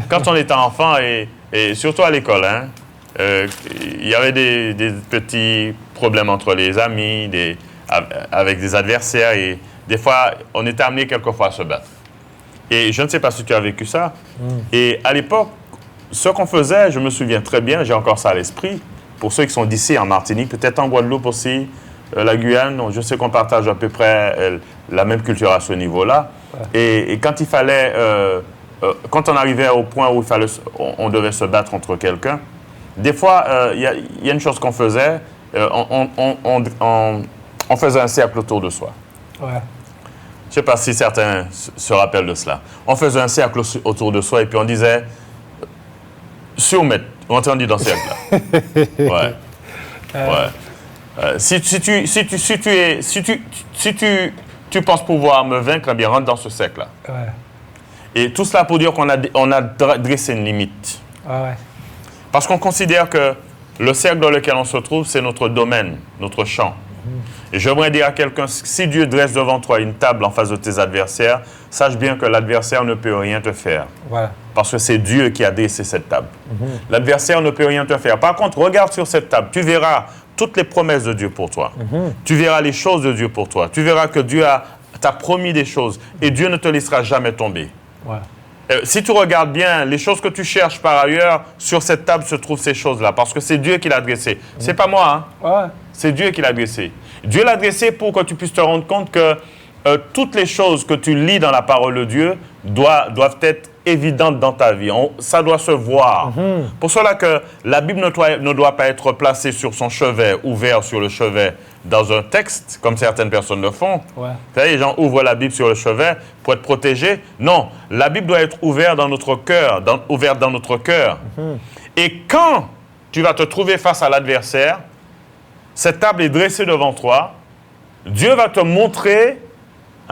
Quand on était enfant, et surtout à l'école, il y avait des petits problèmes entre les amis, avec des adversaires. Et des fois, on était amené quelquefois à se battre. Et je ne sais pas si tu as vécu ça. Et à l'époque, ce qu'on faisait, je me souviens très bien, j'ai encore ça à l'esprit, pour ceux qui sont d'ici, en Martinique, peut-être en Guadeloupe aussi, la Guyane, je sais qu'on partage à peu près la même culture à ce niveau-là. Et quand il fallait, quand on arrivait au point où on devait se battre contre quelqu'un, des fois, il y a une chose qu'on faisait, on faisait un cercle autour de soi. Ouais. Je ne sais pas si certains se rappellent de cela. On faisait un cercle autour de soi et puis on disait surmettre. On dit dans ce cercle-là. Ouais. Si tu penses pouvoir me vaincre, eh bien rentre dans ce cercle-là. Ouais. Et tout cela pour dire qu'on a dressé une limite. Ouais. Parce qu'on considère que le cercle dans lequel on se trouve, c'est notre domaine, notre champ. Et j'aimerais dire à quelqu'un, si Dieu dresse devant toi une table en face de tes adversaires, sache bien que l'adversaire ne peut rien te faire. Voilà. Parce que c'est Dieu qui a dressé cette table. L'adversaire ne peut rien te faire. Par contre, regarde sur cette table, tu verras toutes les promesses de Dieu pour toi. Tu verras les choses de Dieu pour toi. Tu verras que Dieu t'a promis des choses et Dieu ne te laissera jamais tomber. Ouais. Si tu regardes bien, les choses que tu cherches par ailleurs, sur cette table se trouvent ces choses-là, parce que c'est Dieu qui l'a dressé. C'est pas moi, hein? Ouais. C'est Dieu qui l'a dressé. Dieu l'a dressé pour que tu puisses te rendre compte que toutes les choses que tu lis dans la parole de Dieu doivent être évidentes dans ta vie. Ça doit se voir. Pour cela que la Bible ne doit pas être placée sur son chevet, ouvert sur le chevet dans un texte, comme certaines personnes le font. Ouais. Vous savez, les gens ouvrent la Bible sur le chevet pour être protégés. Non, la Bible doit être ouverte dans notre cœur. Et quand tu vas te trouver face à l'adversaire, cette table est dressée devant toi, Dieu va te montrer,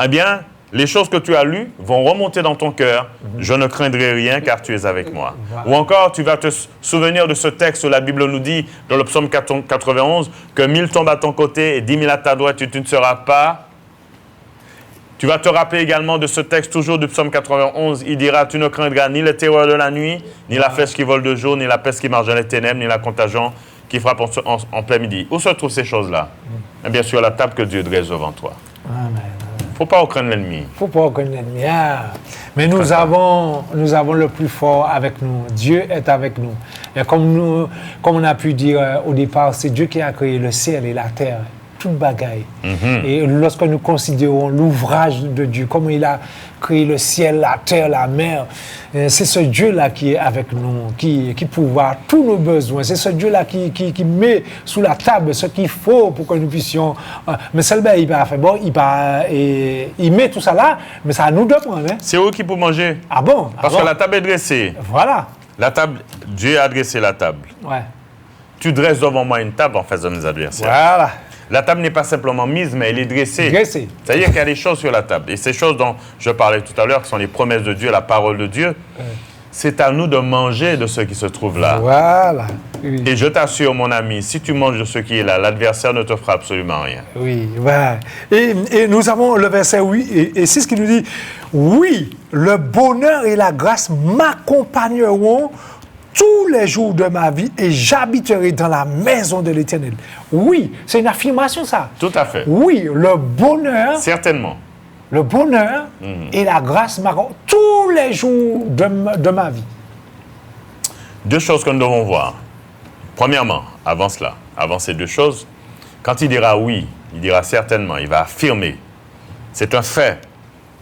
eh bien, les choses que tu as lues vont remonter dans ton cœur. Je ne craindrai rien car tu es avec moi. Ou encore, tu vas te souvenir de ce texte où la Bible nous dit, dans le psaume 91, que 1000 tombent à ton côté et 10 000 à ta droite et tu ne seras pas. Tu vas te rappeler également de ce texte, toujours du psaume 91. Il dira, tu ne craindras ni le terreur de la nuit, ni la flèche qui vole de jour, ni la peste qui marche dans les ténèbres, ni la contagion qui frappe en plein midi. Où se trouvent ces choses-là? Eh bien, sur la table que Dieu dresse devant toi. Amen. Il ne faut pas craindre l'ennemi. Il ne faut pas craindre l'ennemi. Mais nous avons le plus fort avec nous. Dieu est avec nous. Et comme on a pu dire au départ, c'est Dieu qui a créé le ciel et la terre. Toute bagaille. Et lorsque nous considérons l'ouvrage de Dieu, comment il a créé le ciel, la terre, la mer, c'est ce Dieu-là qui est avec nous, qui pourvoit tous nos besoins. C'est ce Dieu-là qui met sous la table ce qu'il faut pour que nous puissions... mais seulement, il va faire bon, il met tout ça là, mais ça nous donne. Hein? C'est eux qui peuvent manger. Ah bon? Parce que la table est dressée. Voilà. La table, Dieu a dressé la table. Ouais. Tu dresses devant moi une table en face de mes adversaires. Voilà. La table n'est pas simplement mise, mais elle est dressée. Dressée. C'est-à-dire qu'il y a des choses sur la table. Et ces choses dont je parlais tout à l'heure, qui sont les promesses de Dieu, la parole de Dieu, c'est à nous de manger de ce qui se trouve là. Voilà. Oui. Et je t'assure, mon ami, si tu manges de ce qui est là, l'adversaire ne te fera absolument rien. Oui, voilà. Et nous avons le verset 8, et c'est ce qui nous dit, oui, le bonheur et la grâce m'accompagneront tous les jours de ma vie et j'habiterai dans la maison de l'Éternel. Oui, c'est une affirmation, ça. Tout à fait. Oui, le bonheur. Certainement. Le bonheur et la grâce m'accompagneront tous les jours de ma vie. Deux choses que nous devons voir. Premièrement, avant cela, avant ces deux choses, quand il dira oui, il dira certainement, il va affirmer. C'est un fait.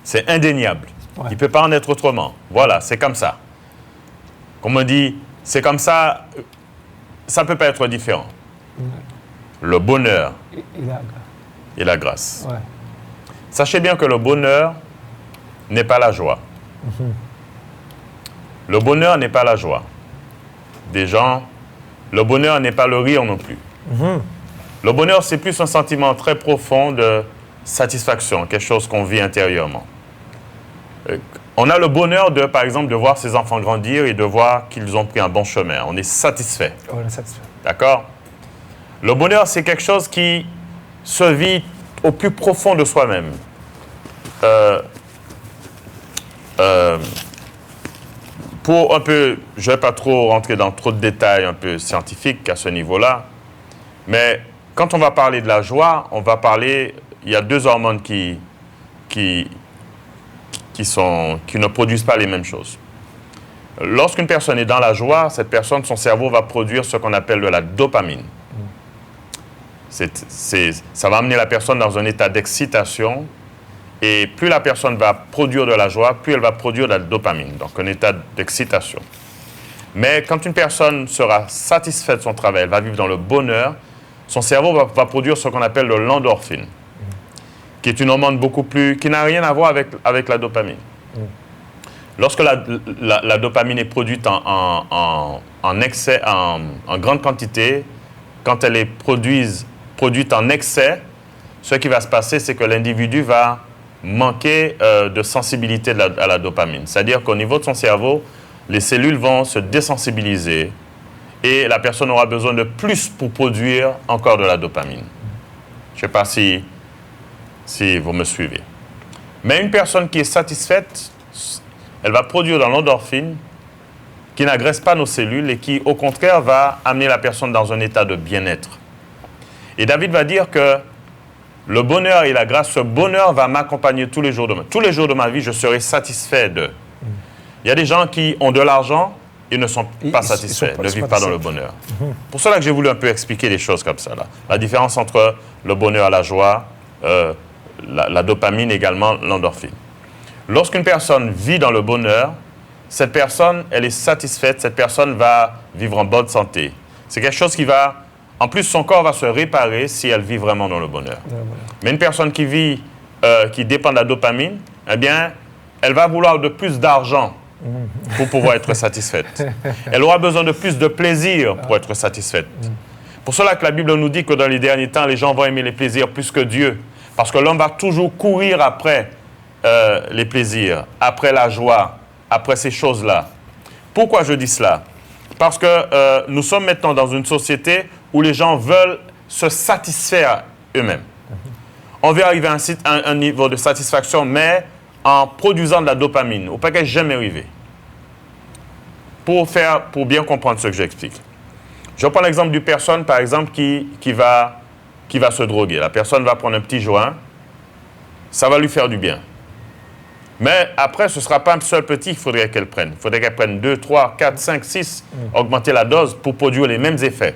C'est indéniable. Ouais. Il ne peut pas en être autrement. Voilà, c'est comme ça. Comme on dit, c'est comme ça ne peut pas être différent. Le bonheur et la grâce. Ouais. Sachez bien que le bonheur n'est pas la joie. Le bonheur n'est pas la joie des gens. Le bonheur n'est pas le rire non plus. Le bonheur, c'est plus un sentiment très profond de satisfaction, quelque chose qu'on vit intérieurement. On a le bonheur, par exemple, de voir ses enfants grandir et de voir qu'ils ont pris un bon chemin. On est satisfait. On est satisfait. D'accord? Le bonheur, c'est quelque chose qui se vit au plus profond de soi-même. Pour un peu, je ne vais pas trop rentrer dans trop de détails un peu scientifiques à ce niveau-là, mais quand on va parler de la joie, on va parler, il y a deux hormones qui ne produisent pas les mêmes choses. Lorsqu'une personne est dans la joie, cette personne, son cerveau va produire ce qu'on appelle de la dopamine. Ça va amener la personne dans un état d'excitation. Et plus la personne va produire de la joie, plus elle va produire de la dopamine, donc un état d'excitation. Mais quand une personne sera satisfaite de son travail, elle va vivre dans le bonheur, son cerveau va produire ce qu'on appelle de l'endorphine, qui est une hormone qui n'a rien à voir avec la dopamine. Lorsque la dopamine est produite en excès, en grande quantité, quand elle est produite en excès, ce qui va se passer, c'est que l'individu va manquer de sensibilité à la dopamine. C'est-à-dire qu'au niveau de son cerveau, les cellules vont se désensibiliser et la personne aura besoin de plus pour produire encore de la dopamine. Je ne sais pas si vous me suivez. Mais une personne qui est satisfaite, elle va produire de l'endorphine qui n'agresse pas nos cellules et qui, au contraire, va amener la personne dans un état de bien-être. Et David va dire que le bonheur et la grâce, ce bonheur va m'accompagner tous les jours de ma vie. Tous les jours de ma vie, je serai satisfait d'eux. Il y a des gens qui ont de l'argent et ne sont pas satisfaits, ne vivent pas dans le bonheur. Pour cela que j'ai voulu un peu expliquer les choses comme ça. Là. La différence entre le bonheur et la joie, la dopamine également, l'endorphine. Lorsqu'une personne vit dans le bonheur, cette personne, elle est satisfaite, cette personne va vivre en bonne santé. C'est quelque chose qui va... En plus, son corps va se réparer si elle vit vraiment dans le bonheur. Mais une personne qui vit, qui dépend de la dopamine, eh bien, elle va vouloir de plus d'argent pour pouvoir être satisfaite. Elle aura besoin de plus de plaisir pour être satisfaite. Pour cela que la Bible nous dit que dans les derniers temps, les gens vont aimer les plaisirs plus que Dieu. Parce que l'homme va toujours courir après les plaisirs, après la joie, après ces choses-là. Pourquoi je dis cela? Parce que nous sommes maintenant dans une société où les gens veulent se satisfaire eux-mêmes. On veut arriver à un niveau de satisfaction, mais en produisant de la dopamine, au paquet jamais arrivé. Pour bien comprendre ce que j'explique. Je prends l'exemple d'une personne, par exemple, qui va se droguer. La personne va prendre un petit joint, ça va lui faire du bien. Mais après, ce ne sera pas un seul petit qu'il faudrait qu'elle prenne. Il faudrait qu'elle prenne 2, 3, 4, 5, 6, augmenter la dose pour produire les mêmes effets.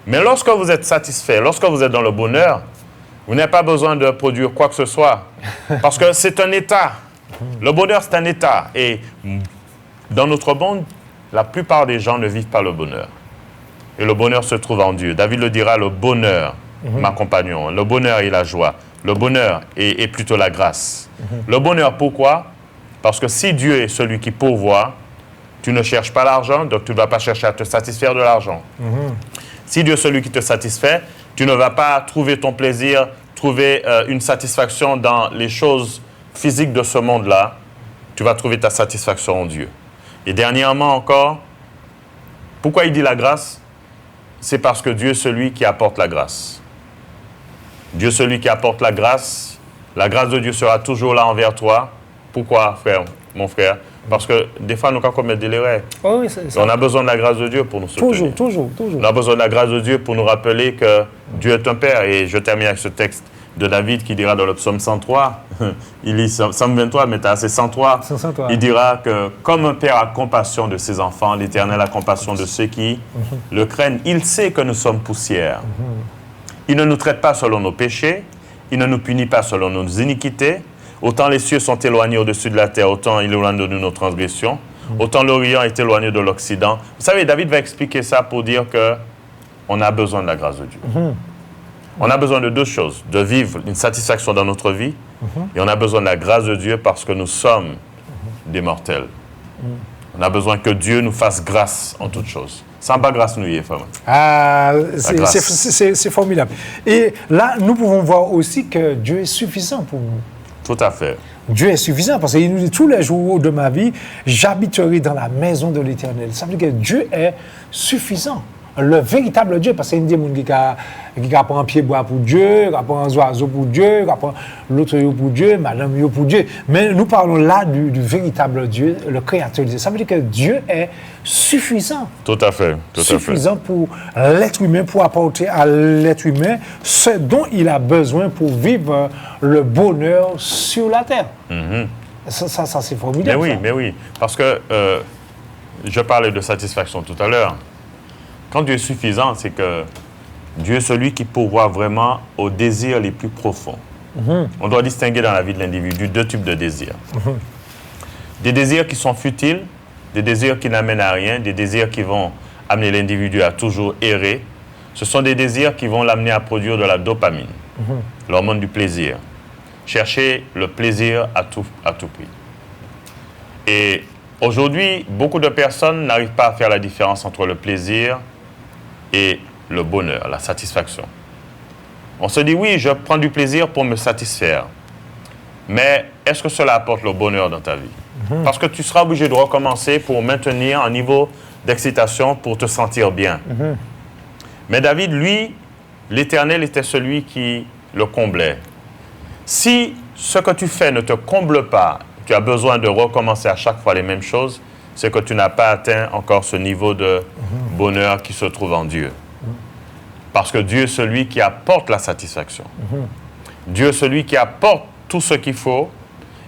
Mais lorsque vous êtes satisfait, lorsque vous êtes dans le bonheur, vous n'avez pas besoin de produire quoi que ce soit. Parce que c'est un état. Le bonheur, c'est un état. Et dans notre monde, la plupart des gens ne vivent pas le bonheur. Et le bonheur se trouve en Dieu. David le dira, le bonheur m'accompagnera. Le bonheur et la joie. Le bonheur est plutôt la grâce. Le bonheur, pourquoi? Parce que si Dieu est celui qui pourvoit, tu ne cherches pas l'argent, donc tu ne vas pas chercher à te satisfaire de l'argent. Si Dieu est celui qui te satisfait, tu ne vas pas trouver ton plaisir, trouver une satisfaction dans les choses physiques de ce monde-là. Tu vas trouver ta satisfaction en Dieu. Et dernièrement encore, pourquoi il dit la grâce? C'est parce que Dieu est celui qui apporte la grâce. Dieu est celui qui apporte la grâce. La grâce de Dieu sera toujours là envers toi. Pourquoi, frère, mon frère? Parce que des fois, nous, quand on commet des erreurs, on a besoin de la grâce de Dieu pour nous soutenir. Toujours. On a besoin de la grâce de Dieu pour nous rappeler que Dieu est un Père. Et je termine avec ce texte de David qui dira dans le psaume 103, il lit psaume 23, mais c'est 103, il dira que comme un Père a compassion de ses enfants, l'Éternel a compassion de ceux qui le craignent. Il sait que nous sommes poussière. Il ne nous traite pas selon nos péchés, il ne nous punit pas selon nos iniquités. Autant les cieux sont éloignés au-dessus de la terre, autant il éloigne de nous nos transgressions. Autant l'Orient est éloigné de l'Occident. Vous savez, David va expliquer ça pour dire qu'on a besoin de la grâce de Dieu. On a besoin de deux choses, de vivre une satisfaction dans notre vie, et on a besoin de la grâce de Dieu parce que nous sommes des mortels. On a besoin que Dieu nous fasse grâce en toutes choses. Sans pas grâce, nous y est, frère. Ah, c'est formidable. Et là, nous pouvons voir aussi que Dieu est suffisant pour nous. Tout à fait. Dieu est suffisant parce qu'il nous dit tous les jours de ma vie, j'habiterai dans la maison de l'Éternel. Ça veut dire que Dieu est suffisant. Le véritable Dieu, parce qu'il y a des gens qui prennent un pied bois pour Dieu, qui prennent un oiseau pour Dieu, qui prennent l'autre pour Dieu, madame pour Dieu. Mais nous parlons là du véritable Dieu, le Créateur de Dieu. Ça veut dire que Dieu est suffisant. Tout à fait. Suffisant pour l'être humain, pour apporter à l'être humain ce dont il a besoin pour vivre le bonheur sur la terre. Ça c'est formidable. Mais oui. Parce que je parlais de satisfaction tout à l'heure. Quand Dieu est suffisant, c'est que Dieu est celui qui pourvoit vraiment aux désirs les plus profonds. On doit distinguer dans la vie de l'individu deux types de désirs. Des désirs qui sont futiles, des désirs qui n'amènent à rien, des désirs qui vont amener l'individu à toujours errer. Ce sont des désirs qui vont l'amener à produire de la dopamine, l'hormone du plaisir. Chercher le plaisir à tout prix. Et aujourd'hui, beaucoup de personnes n'arrivent pas à faire la différence entre le plaisir et le bonheur, la satisfaction. On se dit, oui, je prends du plaisir pour me satisfaire. Mais est-ce que cela apporte le bonheur dans ta vie? Parce que tu seras obligé de recommencer pour maintenir un niveau d'excitation pour te sentir bien. Mais David, lui, l'Éternel était celui qui le comblait. Si ce que tu fais ne te comble pas, tu as besoin de recommencer à chaque fois les mêmes choses, c'est que tu n'as pas atteint encore ce niveau de bonheur qui se trouve en Dieu. Parce que Dieu est celui qui apporte la satisfaction. Dieu est celui qui apporte tout ce qu'il faut.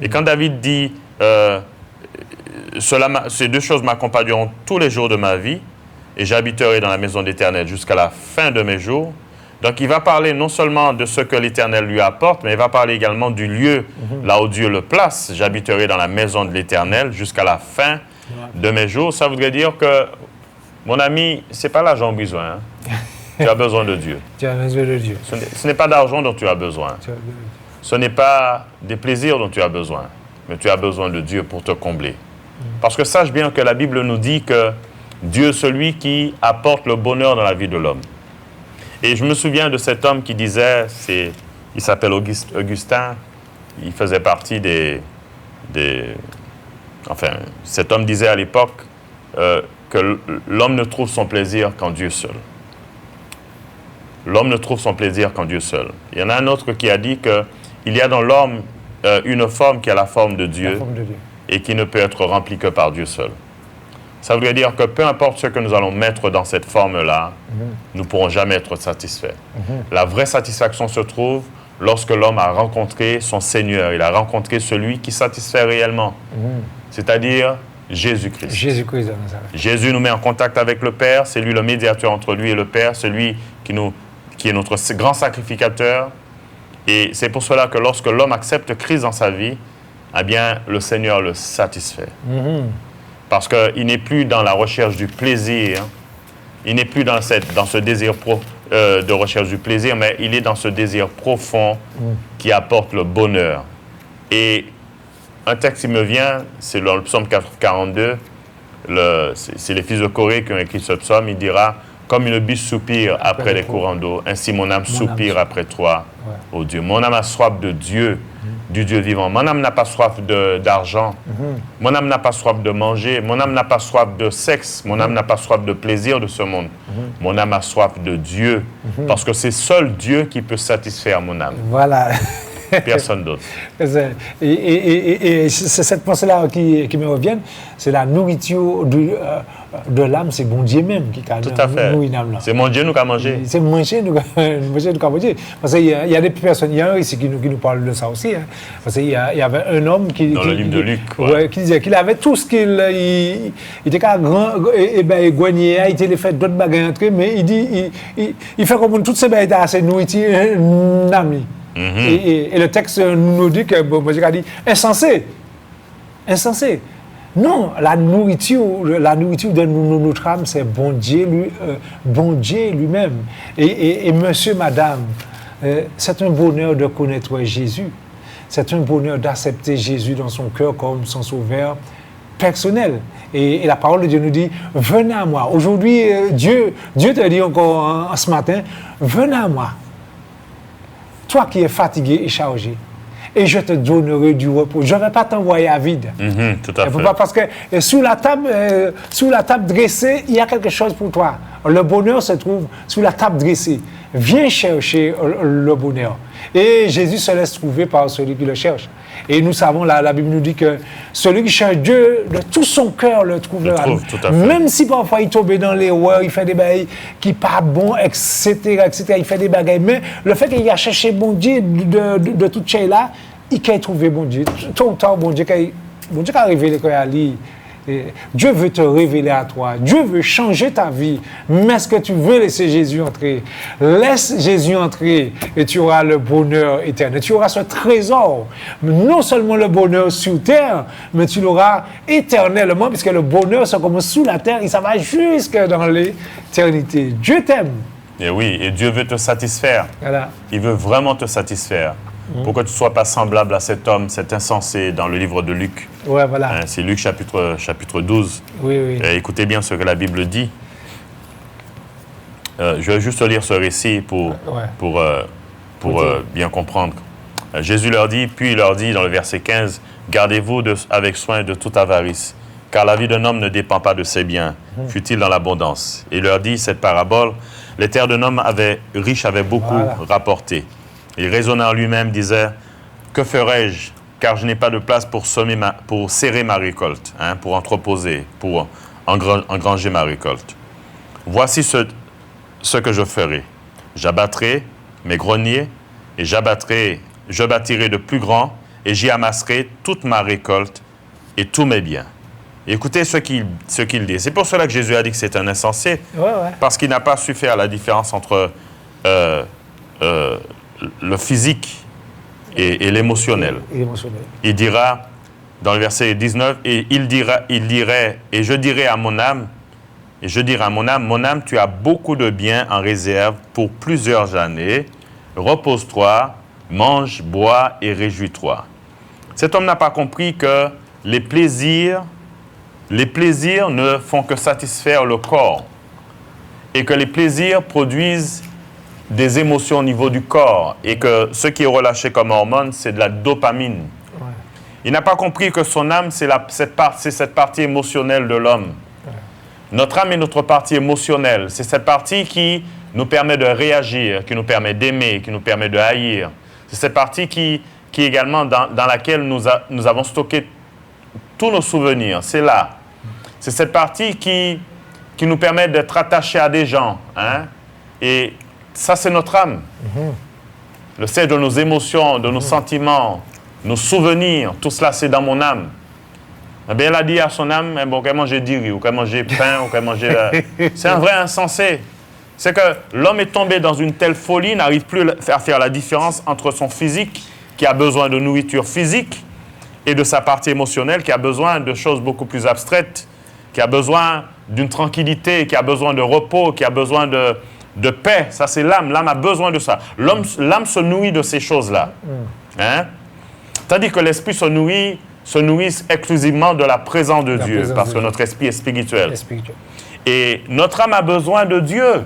Et quand David dit ces deux choses m'accompagneront tous les jours de ma vie et j'habiterai dans la maison de l'Éternel jusqu'à la fin de mes jours. Donc, il va parler non seulement de ce que l'Éternel lui apporte, mais il va parler également du lieu là où Dieu le place. J'habiterai dans la maison de l'Éternel jusqu'à la fin de mes jours. Ça voudrait dire que, mon ami, ce n'est pas l'argent besoin. Hein? Tu as besoin de Dieu. Tu as besoin de Dieu. Ce n'est pas d'argent dont tu as besoin. Ce n'est pas des plaisirs dont tu as besoin, mais tu as besoin de Dieu pour te combler. Parce que sache bien que la Bible nous dit que Dieu est celui qui apporte le bonheur dans la vie de l'homme. Et je me souviens de cet homme qui disait, il s'appelle Augustin, il faisait partie enfin, cet homme disait à l'époque que l'homme ne trouve son plaisir qu'en Dieu seul. L'homme ne trouve son plaisir qu'en Dieu seul. Il y en a un autre qui a dit qu'il y a dans l'homme une forme qui a la forme de Dieu, et qui ne peut être remplie que par Dieu seul. Ça voudrait dire que peu importe ce que nous allons mettre dans cette forme-là, nous ne pourrons jamais être satisfaits. La vraie satisfaction se trouve lorsque l'homme a rencontré son Seigneur. Il a rencontré celui qui satisfait réellement, c'est-à-dire Jésus-Christ. Jésus-Christ de Nazareth. Jésus nous met en contact avec le Père, c'est lui le médiateur entre lui et le Père, celui qui est notre grand sacrificateur. Et c'est pour cela que lorsque l'homme accepte Christ dans sa vie, eh bien, le Seigneur le satisfait. Parce qu'il n'est plus dans la recherche du plaisir, il n'est plus dans ce désir de recherche du plaisir, mais il est dans ce désir profond qui apporte le bonheur. Et un texte qui me vient, c'est dans le psaume 42, c'est les fils de Corée qui ont écrit ce psaume, il dira « Comme une biche soupire après les courants d'eau, ainsi mon âme soupire après toi, ô Dieu. Mon âme a soif de Dieu, du Dieu vivant. Mon âme n'a pas soif d'argent. Mon âme n'a pas soif de manger. Mon âme n'a pas soif de sexe. Mon âme n'a pas soif de plaisir de ce monde. Mon âme a soif de Dieu. Parce que c'est seul Dieu qui peut satisfaire mon âme. Voilà. Personne d'autre. Et c'est cette pensée-là qui me revient. C'est la nourriture de l'âme, c'est bon Dieu même qui a tout à fait. C'est mon Dieu nous qui a mangé. C'est manger nous qui a mangé. Parce qu'il y a des personnes, il y a un ici qui nous parle de ça aussi. Hein. Parce qu'il y avait un homme qui... Dans le livre de Luc. Qui disait qu'il avait tout ce qu'il... Il était grand, et goigné, il était fait d'autres bagages, mais il dit, il fait comme toutes ces bagages assez nourriture, n'ami. Et le texte nous dit que Moïse a dit insensé. Non, la nourriture de notre âme, c'est bon Dieu lui-même. Et monsieur, madame, c'est un bonheur de connaître Jésus. C'est un bonheur d'accepter Jésus dans son cœur comme son sauveur personnel. Et la parole de Dieu nous dit, venez à moi. Aujourd'hui, Dieu te dit encore ce matin, venez à moi. Toi qui es fatigué et chargé, et je te donnerai du repos. Je ne vais pas t'envoyer à vide. Tout à fait. Parce que sous la table dressée, il y a quelque chose pour toi. Le bonheur se trouve sous la table dressée. Viens chercher le bonheur. Et Jésus se laisse trouver par celui qui le cherche. Et nous savons, la Bible nous dit que celui qui cherche Dieu, de tout son cœur, le trouvera. Même si parfois il tombe dans l'erreur, il fait des bagailles qui ne sont pas bons, etc., il fait des bagailles. Mais le fait qu'il a cherché bon Dieu de toute chose là, il a trouvé bon Dieu. Tôt ou tard, bon Dieu a révélé qu'il y a lui. Dieu veut te révéler à toi. Dieu veut changer ta vie. Mais est-ce que tu veux laisser Jésus entrer? Laisse Jésus entrer et tu auras le bonheur éternel. Tu auras ce trésor. Non seulement le bonheur sur terre, mais tu l'auras éternellement, puisque le bonheur se commence sous la terre et ça va jusque dans l'éternité. Dieu t'aime. Et oui, et Dieu veut te satisfaire. Voilà. Il veut vraiment te satisfaire. Pour que tu ne sois pas semblable à cet homme, cet insensé, dans le livre de Luc. Ouais, voilà. C'est Luc chapitre 12. Oui. Écoutez bien ce que la Bible dit. Je vais juste lire ce récit pour bien comprendre. Jésus leur dit, puis il leur dit dans le verset 15, « Gardez-vous avec soin de toute avarice, car la vie d'un homme ne dépend pas de ses biens, fut-il dans l'abondance. » Il leur dit cette parabole, « Les terres d'un homme riche avaient beaucoup rapporté. Il raisonna en lui-même, disait, « Que ferai-je, car je n'ai pas de place pour serrer ma récolte, pour entreposer, pour engranger ma récolte. Voici ce que je ferai. J'abattrai mes greniers, et je bâtirai de plus grands, et j'y amasserai toute ma récolte et tous mes biens. » Écoutez ce qu'il dit. C'est pour cela que Jésus a dit que c'est un insensé, parce qu'il n'a pas su faire la différence entre le physique et l'émotionnel. Il dira, dans le verset 19, et et je dirai à mon âme, mon âme, tu as beaucoup de biens en réserve pour plusieurs années. Repose-toi, mange, bois et réjouis-toi. Cet homme n'a pas compris que les plaisirs ne font que satisfaire le corps et que les plaisirs produisent des émotions au niveau du corps et que ce qui est relâché comme hormone, c'est de la dopamine. Ouais. Il n'a pas compris que son âme, c'est cette partie émotionnelle de l'homme. Ouais. Notre âme est notre partie émotionnelle. C'est cette partie qui nous permet de réagir, qui nous permet d'aimer, qui nous permet de haïr. C'est cette partie qui également dans laquelle nous avons stocké tous nos souvenirs. C'est là. C'est cette partie qui nous permet d'être attachés à des gens. Et ça, c'est notre âme. Le siège de nos émotions, de nos sentiments, nos souvenirs, tout cela, c'est dans mon âme. Eh bien, il a dit à son âme, bon, qu'elle manger du riz, ou qu'elle manger pain, ou qu'elle manger... C'est un vrai insensé. C'est que l'homme est tombé dans une telle folie, n'arrive plus à faire la différence entre son physique, qui a besoin de nourriture physique, et de sa partie émotionnelle, qui a besoin de choses beaucoup plus abstraites, qui a besoin d'une tranquillité, qui a besoin de repos, qui a besoin de paix. Ça, c'est l'âme. L'âme a besoin de ça. L'âme se nourrit de ces choses-là. Tandis que l'esprit se nourrit exclusivement de la présence de Dieu, parce que notre esprit est spirituel. Et notre âme a besoin de Dieu.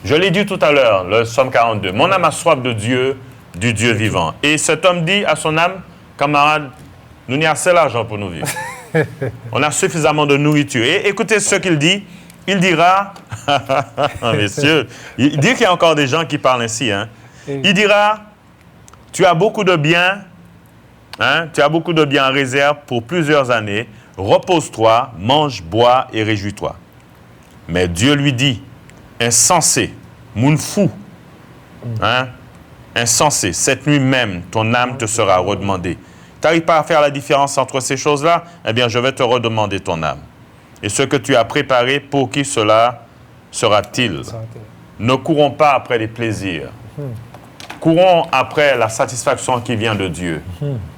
Je l'ai dit tout à l'heure, le psaume 42. Mon âme a soif de Dieu, du Dieu vivant. Et cet homme dit à son âme, camarade, nous n'y a assez l'argent pour nous vivre. On a suffisamment de nourriture. Et écoutez ce qu'il dit. Il dira, messieurs, il dit qu'il y a encore des gens qui parlent ainsi. Il dira, tu as beaucoup de biens, tu as beaucoup de biens en réserve pour plusieurs années. Repose-toi, mange, bois et réjouis-toi. Mais Dieu lui dit, insensé, moun fou, insensé, cette nuit même, ton âme te sera redemandée. Tu n'arrives pas à faire la différence entre ces choses-là? Eh bien, je vais te redemander ton âme. Et ce que tu as préparé, pour qui cela sera-t-il? Ne courons pas après les plaisirs. Courons après la satisfaction qui vient de Dieu.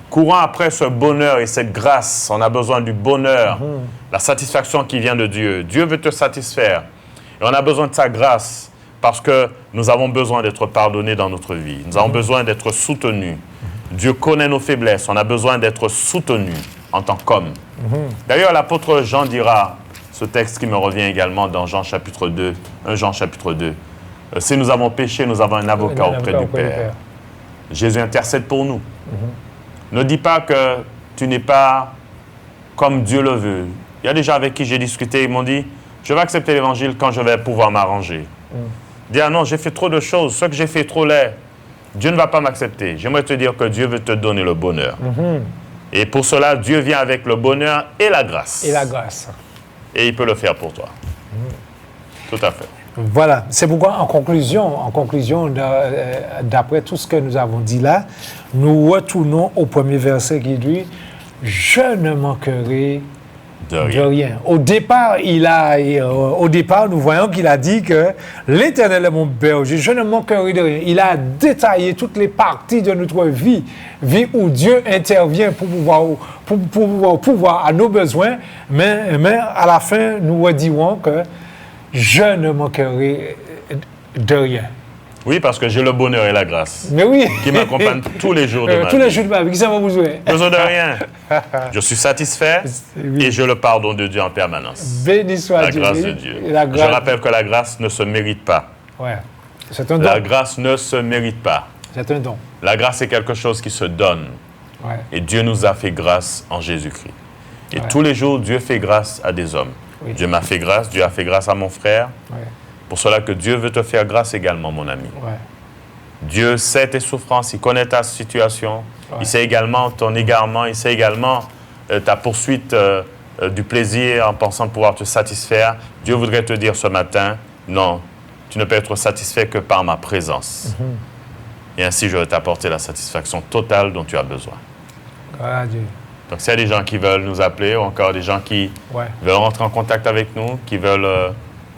courant après ce bonheur et cette grâce. On a besoin du bonheur, la satisfaction qui vient de Dieu. Dieu veut te satisfaire. Et on a besoin de sa grâce parce que nous avons besoin d'être pardonnés dans notre vie. Nous avons besoin d'être soutenus. Dieu connaît nos faiblesses. On a besoin d'être soutenus en tant qu'homme. D'ailleurs, l'apôtre Jean dira, ce texte qui me revient également dans Jean chapitre 2, 1 Jean chapitre 2, si nous avons péché, nous avons un avocat auprès du Père. Jésus intercède pour nous. Ne dis pas que tu n'es pas comme Dieu le veut. Il y a des gens avec qui j'ai discuté, ils m'ont dit, je vais accepter l'évangile quand je vais pouvoir m'arranger. Dis, ah non, j'ai fait trop de choses, ce que j'ai fait trop laid. Dieu ne va pas m'accepter. J'aimerais te dire que Dieu veut te donner le bonheur. Et pour cela, Dieu vient avec le bonheur et la grâce. Et la grâce. Et il peut le faire pour toi. Tout à fait. Voilà, c'est pourquoi en conclusion d'après tout ce que nous avons dit là, nous retournons au premier verset qui dit « Je ne manquerai de rien. » Au départ, nous voyons qu'il a dit que l'Éternel est mon berger, je ne manquerai de rien. Il a détaillé toutes les parties de notre vie où Dieu intervient pour pouvoir à nos besoins, mais à la fin, nous redirons que je ne manquerai de rien. Oui, parce que j'ai le bonheur et la grâce. Mais oui. Qui m'accompagnent tous les jours de ma vie. Tous les jours de ma vie, ça va besoin. Besoin de rien. Je suis satisfait et je le pardonne de Dieu en permanence. Béni soit la Dieu. Grâce de Dieu. Je rappelle que la grâce ne se mérite pas. Ouais. C'est un don. La grâce ne se mérite pas. C'est un don. La grâce est quelque chose qui se donne. Ouais. Et Dieu nous a fait grâce en Jésus-Christ. Et tous les jours, Dieu fait grâce à des hommes. Oui. Dieu m'a fait grâce, Dieu a fait grâce à mon frère. Ouais. Pour cela que Dieu veut te faire grâce également, mon ami. Ouais. Dieu sait tes souffrances, il connaît ta situation, il sait également ton égarement, il sait également ta poursuite du plaisir en pensant pouvoir te satisfaire. Dieu voudrait te dire ce matin, non, tu ne peux être satisfait que par ma présence. Et ainsi, je vais t'apporter la satisfaction totale dont tu as besoin. Voilà, Dieu. Donc, s'il y a des gens qui veulent nous appeler ou encore des gens qui veulent rentrer en contact avec nous, qui veulent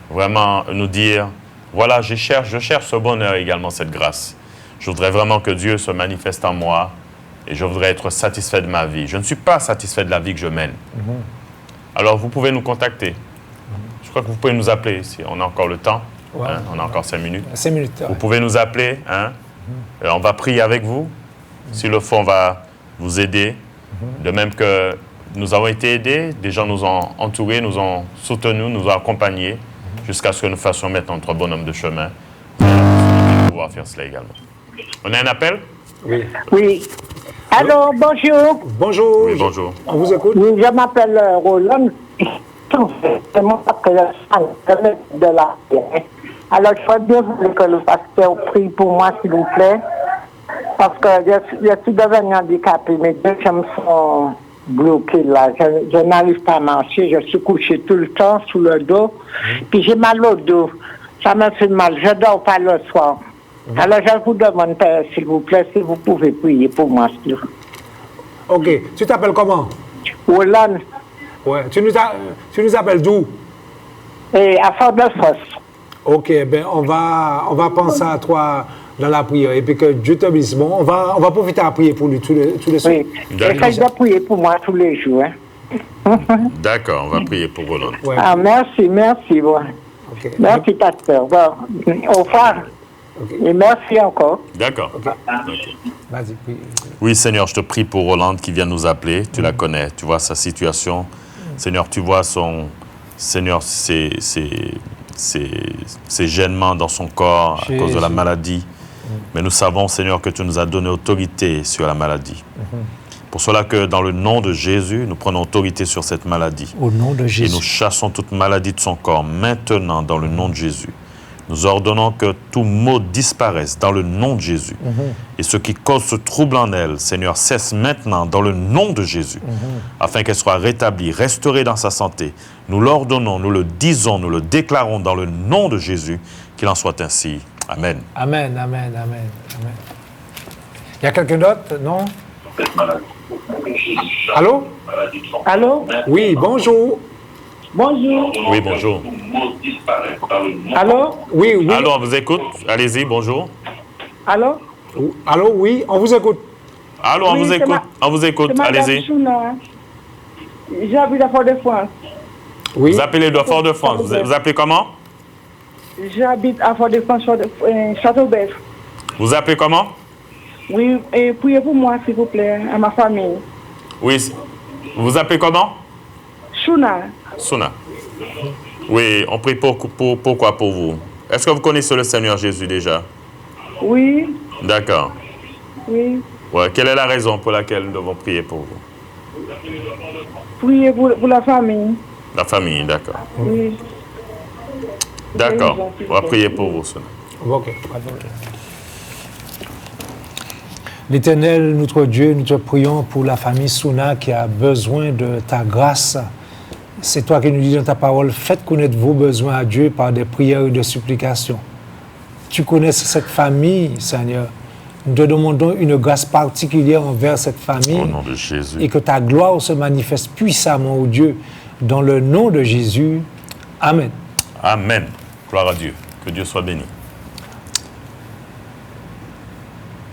vraiment nous dire, voilà, je cherche ce bonheur également, cette grâce. Je voudrais vraiment que Dieu se manifeste en moi et je voudrais être satisfait de ma vie. Je ne suis pas satisfait de la vie que je mène. Alors, vous pouvez nous contacter. Je crois que vous pouvez nous appeler si on a encore le temps. Hein, on a encore 5 minutes. 5 minutes. Vous pouvez nous appeler. Hein, on va prier avec vous. Si le fond va vous aider. De même que nous avons été aidés, des gens nous ont entourés, nous ont soutenus, nous ont accompagnés, jusqu'à ce que nous fassions mettre notre bonhomme de chemin. Nous allons pouvoir faire cela également. On a un appel? Oui. Oui. Allô, bonjour. Bonjour. Oui, bonjour. On vous écoute? Oui, je m'appelle Roland. C'est mon appel de la pierre. Alors, je voudrais bien que le pasteur prie pour moi, s'il vous plaît. Parce que je suis devenu handicapé, mes deux jambes sont bloquées là. Je n'arrive pas à marcher, je suis couché tout le temps sous le dos. Puis j'ai mal au dos. Ça me fait mal, je ne dors pas le soir. Alors je vous demande, s'il vous plaît, si vous pouvez prier pour moi. Ok. Tu t'appelles comment? Roland. Ouais. Tu nous appelles d'où? Et à Fort-de-France. Ok, ben on va penser à toi dans la prière et puis que Dieu te bénisse. Bon, on va profiter à prier pour lui tous les soirs. Oui, j'essaie de prier pour moi tous les jours. Hein. D'accord, on va prier pour Roland. Ouais. Ah, merci. Bon. Okay. Merci, pasteur. Bon, au revoir. Okay. Et merci encore. D'accord. Okay. Vas-y, prie. Oui, Seigneur, je te prie pour Roland qui vient nous appeler. Tu la connais, tu vois sa situation. Seigneur, tu vois Seigneur, ses gênements dans son corps à cause de la maladie. Mais nous savons, Seigneur, que tu nous as donné autorité sur la maladie. Pour cela que dans le nom de Jésus, nous prenons autorité sur cette maladie. Au nom de Jésus. Et nous chassons toute maladie de son corps maintenant dans le nom de Jésus. Nous ordonnons que tout mot disparaisse dans le nom de Jésus. Et ce qui cause ce trouble en elle, Seigneur, cesse maintenant dans le nom de Jésus, afin qu'elle soit rétablie, restaurée dans sa santé. Nous l'ordonnons, nous le disons, nous le déclarons dans le nom de Jésus, qu'il en soit ainsi. Amen. Amen, amen, amen, amen. Il y a quelqu'un d'autre, non? Allô? Allô? Oui, bonjour. Bonjour. Oui, bonjour. Allô? Oui. Allô, on vous écoute. Allez-y, bonjour. Allô? Allô, oui, on vous écoute. Allô, on Oui, vous écoute. On vous écoute. c'est Madame Allez-y. Chouna. J'habite à Fort-de-France. Oui. Vous appelez de Fort-de-France. Vous appelez comment? J'habite à Fort-de-France, Châteaubœuf. Vous appelez comment? Oui, et priez pour moi, s'il vous plaît, à ma famille. Oui. Vous appelez comment? Chouna. Suna. Oui, on prie pourquoi pour vous? Est-ce que vous connaissez le Seigneur Jésus déjà? Oui, D'accord. oui. Ouais, quelle est la raison pour laquelle nous devons prier pour vous? Priez pour la famille. La famille, d'accord. Oui. D'accord. On va prier pour vous, Suna. OK. L'Éternel, notre Dieu, nous te prions pour la famille Souna qui a besoin de ta grâce. C'est toi qui nous dis dans ta parole, faites connaître vos besoins à Dieu par des prières et des supplications. Tu connais cette famille, Seigneur. Nous te demandons une grâce particulière envers cette famille. Au nom de Jésus. Et que ta gloire se manifeste puissamment, ô Dieu, dans le nom de Jésus. Amen. Amen. Gloire à Dieu. Que Dieu soit béni.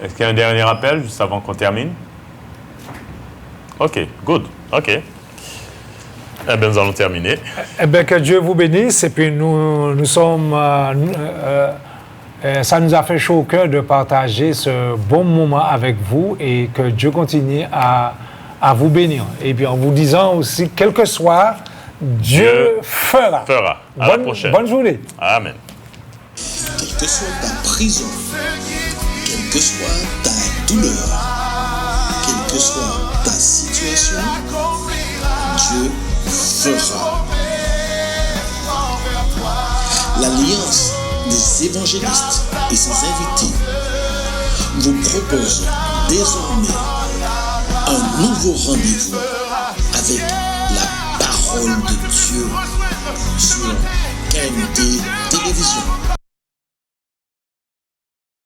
Est-ce qu'il y a un dernier appel juste avant qu'on termine? OK, good. OK. Eh bien, nous allons terminer. Eh bien, que Dieu vous bénisse. Et puis, nous sommes... ça nous a fait chaud au cœur de partager ce bon moment avec vous et que Dieu continue à vous bénir. Et puis, en vous disant aussi, quel que soit, Dieu fera. À la prochaine. Bonne journée. Amen. Quelle que soit ta prison, quelle que soit ta douleur, quelle que soit ta situation, Dieu fera. L'Alliance des évangélistes et ses invités vous propose désormais un nouveau rendez-vous avec la parole de Dieu sur KMT Télévision.